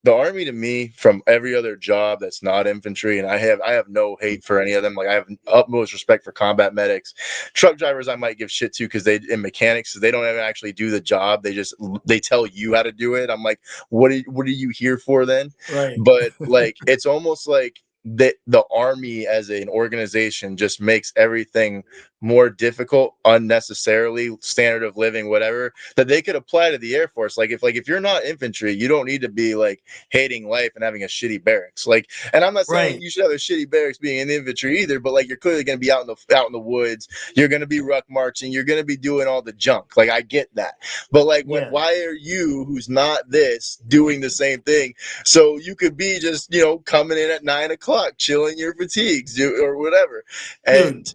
the army to me, from every other job that's not infantry, and I have no hate for any of them. Like I have utmost respect for combat medics, truck drivers. I might give shit to because and mechanics, they don't even actually do the job. They tell you how to do it. I'm like, what are you here for then? right. But like it's almost like the army as an organization just makes everything more difficult unnecessarily, standard of living, whatever, that they could apply to the Air Force. Like if you're not infantry, you don't need to be like hating life and having a shitty barracks. Like, and I'm not saying Right. you should have a shitty barracks being in the infantry either, but like you're clearly going to be out in the woods, you're going to be ruck marching, you're going to be doing all the junk. Like, I get that, but like Yeah. why are you, who's not this, doing the same thing? So you could be just, coming in at 9 o'clock, chilling your fatigues, or whatever. And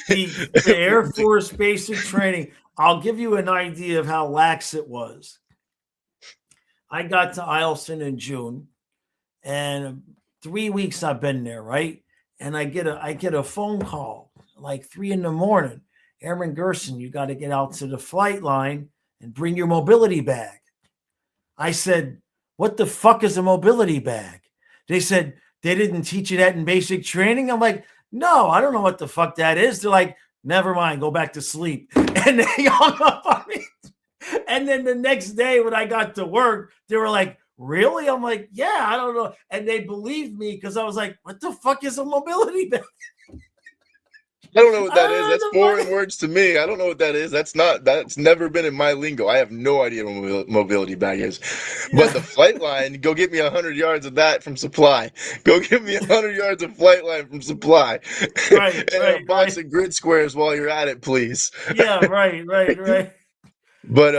Dude, the Air Force basic training, I'll give you an idea of how lax it was. I got to Eielson in June, and 3 weeks I've been there, right? And I get a phone call like 3 a.m. Airman Gerson, you got to get out to the flight line and bring your mobility bag. I said, what the fuck is a mobility bag? They said, they didn't teach you that in basic training. I'm like, no, I don't know what the fuck that is. They're like, never mind, go back to sleep. And they hung up on me. And then the next day when I got to work, they were like, really? I'm like, yeah, I don't know. And they believed me because I was like, what the fuck is a mobility bag? I don't know what that is. That's foreign words to me. I don't know what that is. That's never been in my lingo. I have no idea what mobility bag is. Yeah. But the flight line, go get me 100 yards of that from supply. Go get me 100 yards of flight line from supply. Right, and right, a box right. of grid squares while you're at it, please. Yeah, right. But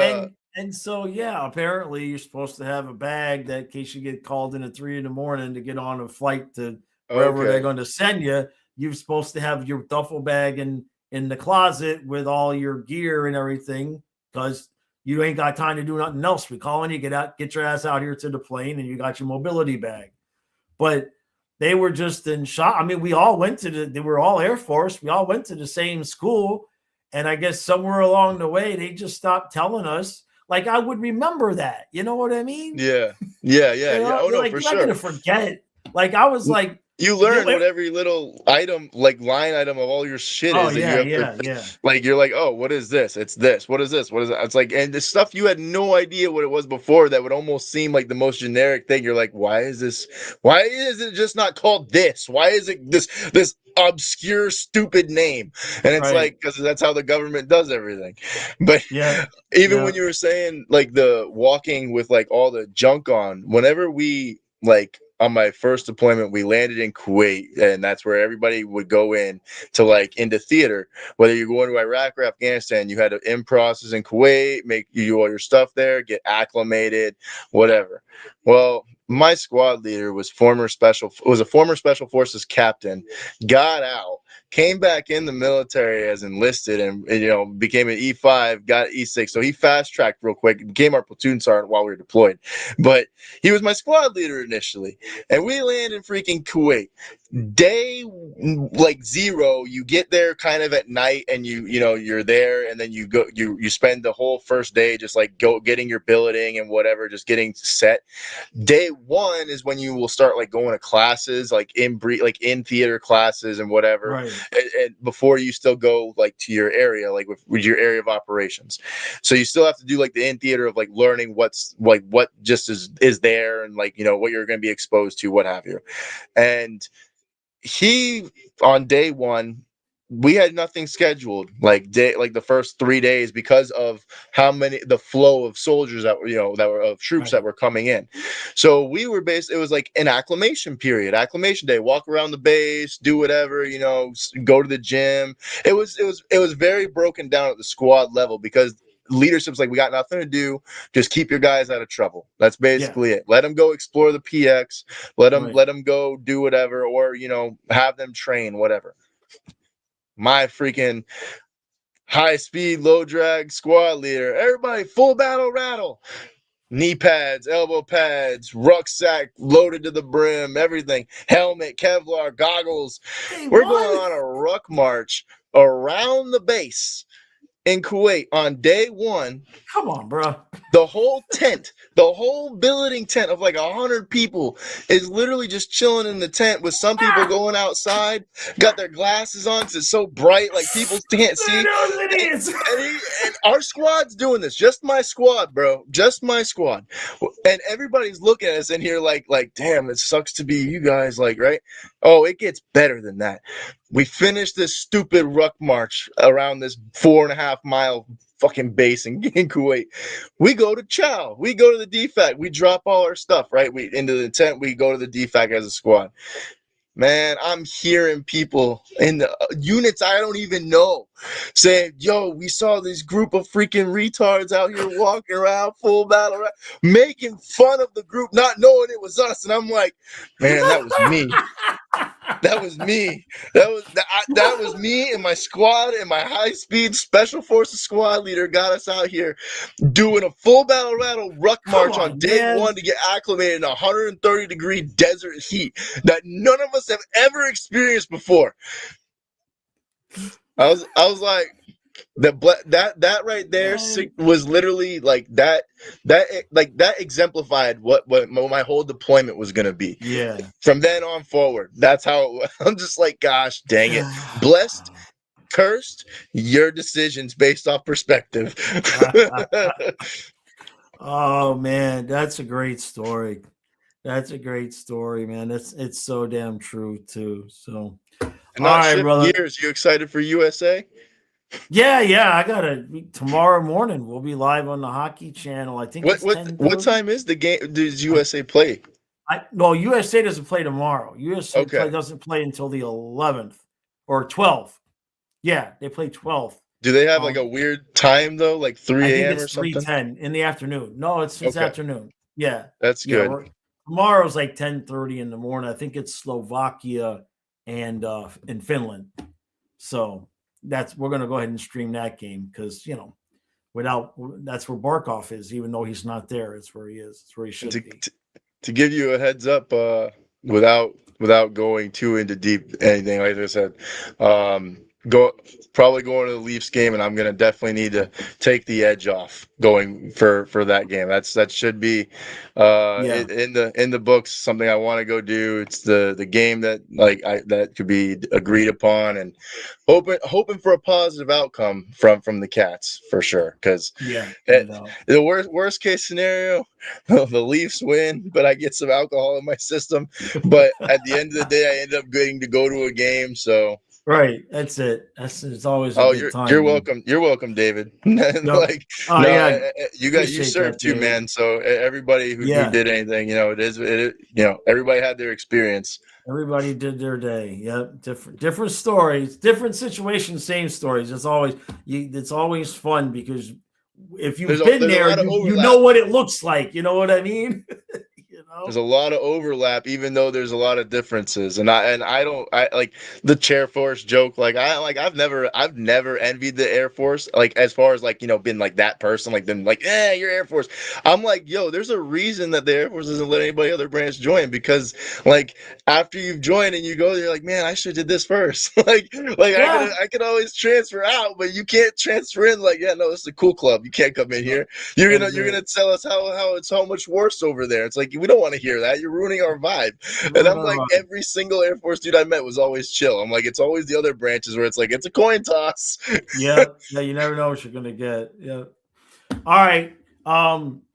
and so yeah, apparently you're supposed to have a bag that in case you get called in at 3 a.m. to get on a flight to wherever they're okay. going to send you. You're supposed to have your duffel bag in the closet with all your gear and everything because you ain't got time to do nothing else. We calling you, get your ass out here to the plane, and you got your mobility bag. But they were just in shock. I mean, we all went they were all Air Force. We all went to the same school. And I guess somewhere along the way, they just stopped telling us. Like, I would remember that. You know what I mean? Yeah. Oh, You're no, like, for you're not going sure. to forget. Like, I was like, You learn what every little item, like line item of all your shit oh, is that you have yeah. like, you're like, oh, what is this? It's this. What is this? What is that? It's like, and the stuff you had no idea what it was before that would almost seem like the most generic thing. You're like, why is this? Why is it just not called this? Why is it this obscure, stupid name? And it's Right. like, because that's how the government does everything. But Yeah. even Yeah. when you were saying like the walking with like all the junk on, whenever we like on my first deployment, we landed in Kuwait, and that's where everybody would go in to like into theater. Whether you're going to Iraq or Afghanistan, you had to in process in Kuwait, make you do all your stuff there, get acclimated, whatever. Well, my squad leader was a former special forces captain, got out, came back in the military as enlisted, and became an E5, got E6. So he fast tracked real quick, became our platoon sergeant while we were deployed. But he was my squad leader initially, and we land in freaking Kuwait. Day like 0, you get there kind of at night, and you're there, and then you spend the whole first day just like getting your billeting and whatever, just getting set. Day 1 is when you will start like going to classes, like in theater classes and whatever, Right. and before you still go like to your area, like with your area of operations. So you still have to do like the in theater of like learning what's like what just is there, and like what you're going to be exposed to, what have you. And he, on day 1, we had nothing scheduled like the first 3 days because of the flow of soldiers that were of troops that Right. were coming in. So we were it was like an acclimation day, walk around the base, do whatever, go to the gym. It was very broken down at the squad level because leadership's like, we got nothing to do, just keep your guys out of trouble. That's Yeah. basically it. Let them go explore the PX, let Right. them go do whatever, or have them train, whatever. My freaking high speed, low drag squad leader, everybody full battle rattle, knee pads, elbow pads, rucksack loaded to the brim, everything, helmet, Kevlar, goggles. Hey, We're going what? on a ruck march around the base in Kuwait on day one. Come on, bro. The whole tent, the whole billeting tent of like 100 people is literally just chilling in the tent with some people going outside, got their glasses on because it's so bright, like people can't see. It And, is. and our squad's doing this, just my squad, bro, just my squad. And everybody's looking at us in here like, damn, it sucks to be you guys, like, right? Oh, it gets better than that. We finished this stupid ruck march around this 4.5 mile fucking base in Kuwait. We go to chow. We go to the DFAC. We drop all our stuff, right? We into the tent. We go to the DFAC as a squad. Man, I'm hearing people in the units I don't even know saying, yo, we saw this group of freaking retards out here walking around full battle, making fun of the group, not knowing it was us. And I'm like, man, that was me. That was me. That was me and my squad and my high-speed special forces squad leader got us out here doing a full battle rattle ruck march on day one to get acclimated in 130-degree desert heat that none of us have ever experienced before. I was like, that right there was literally like that exemplified what my whole deployment was gonna be. Yeah. From then on forward, that's how it was. I'm just like, gosh, dang it, blessed, cursed, your decisions based off perspective. Oh man, that's a great story. That's a great story, man. It's so damn true too. So, And all not right, shift brother. gears. You excited for USA? Yeah. I gotta tomorrow morning. We'll be live on the hockey channel. I think it's 10:30. What time is the game? Does USA play? No, USA doesn't play tomorrow. USA Okay. doesn't play until the 11th or 12th. Yeah, they play 12th. Do they have like a weird time though, like 3 I think a.m. or it's something? 3:10 in the afternoon. No, it's Okay. afternoon. Yeah, That's good. Tomorrow's like 10:30 in the morning. I think it's Slovakia and in Finland. So we're gonna go ahead and stream that game because that's where Barkov is, even though he's not there. It's where he is. It's where he should be. To give you a heads up, without going too into deep anything, like I said, probably going to the Leafs game, and I'm gonna definitely need to take the edge off going for that game. That should be in the books, something I want to go do. It's the game that that could be agreed upon, and hoping for a positive outcome from the Cats for sure. Because the worst case scenario, the Leafs win, but I get some alcohol in my system. But at the end of the day, I end up getting to go to a game. So right, that's it. It's always a good time. You're welcome. You're welcome, David. You served too, man. So everybody who did anything, everybody had their experience. Everybody did their day. Yep, different stories, different situations, same stories. It's always fun because if you've been there, you know what it looks like. You know what I mean? There's a lot of overlap, even though there's a lot of differences. And I don't like the chair force joke. I've never envied the Air Force. Like, as far as been like that person, like them, like, you're Air Force. I'm like, yo, there's a reason that the Air Force doesn't let anybody other branch join, because like after you've joined and you go, you're like, man, I should have did this first. I could always transfer out, but you can't transfer in. Like, yeah, no, this is a cool club. You can't come in here. You're gonna tell us how it's so much worse over there. It's like, we don't want to hear that. You're ruining our vibe. And I'm like, every single Air Force dude I met was always chill. I'm like, it's always the other branches where it's like, it's a coin toss. Yeah, you never know what you're gonna get. Yeah. All right.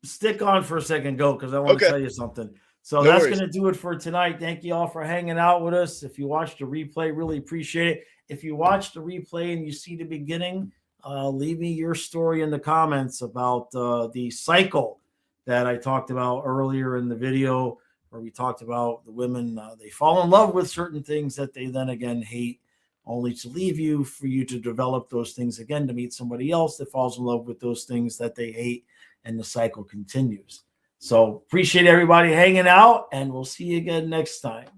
Stick on for a second, go, because I want to tell you something. So that's gonna do it for tonight. Thank you all for hanging out with us. If you watched the replay, really appreciate it. If you watched the replay and you see the beginning, leave me your story in the comments about the cycle that I talked about earlier in the video, where we talked about the women, they fall in love with certain things that they then again hate, only to leave you for you to develop those things again, to meet somebody else that falls in love with those things that they hate, and the cycle continues. So appreciate everybody hanging out, and we'll see you again next time.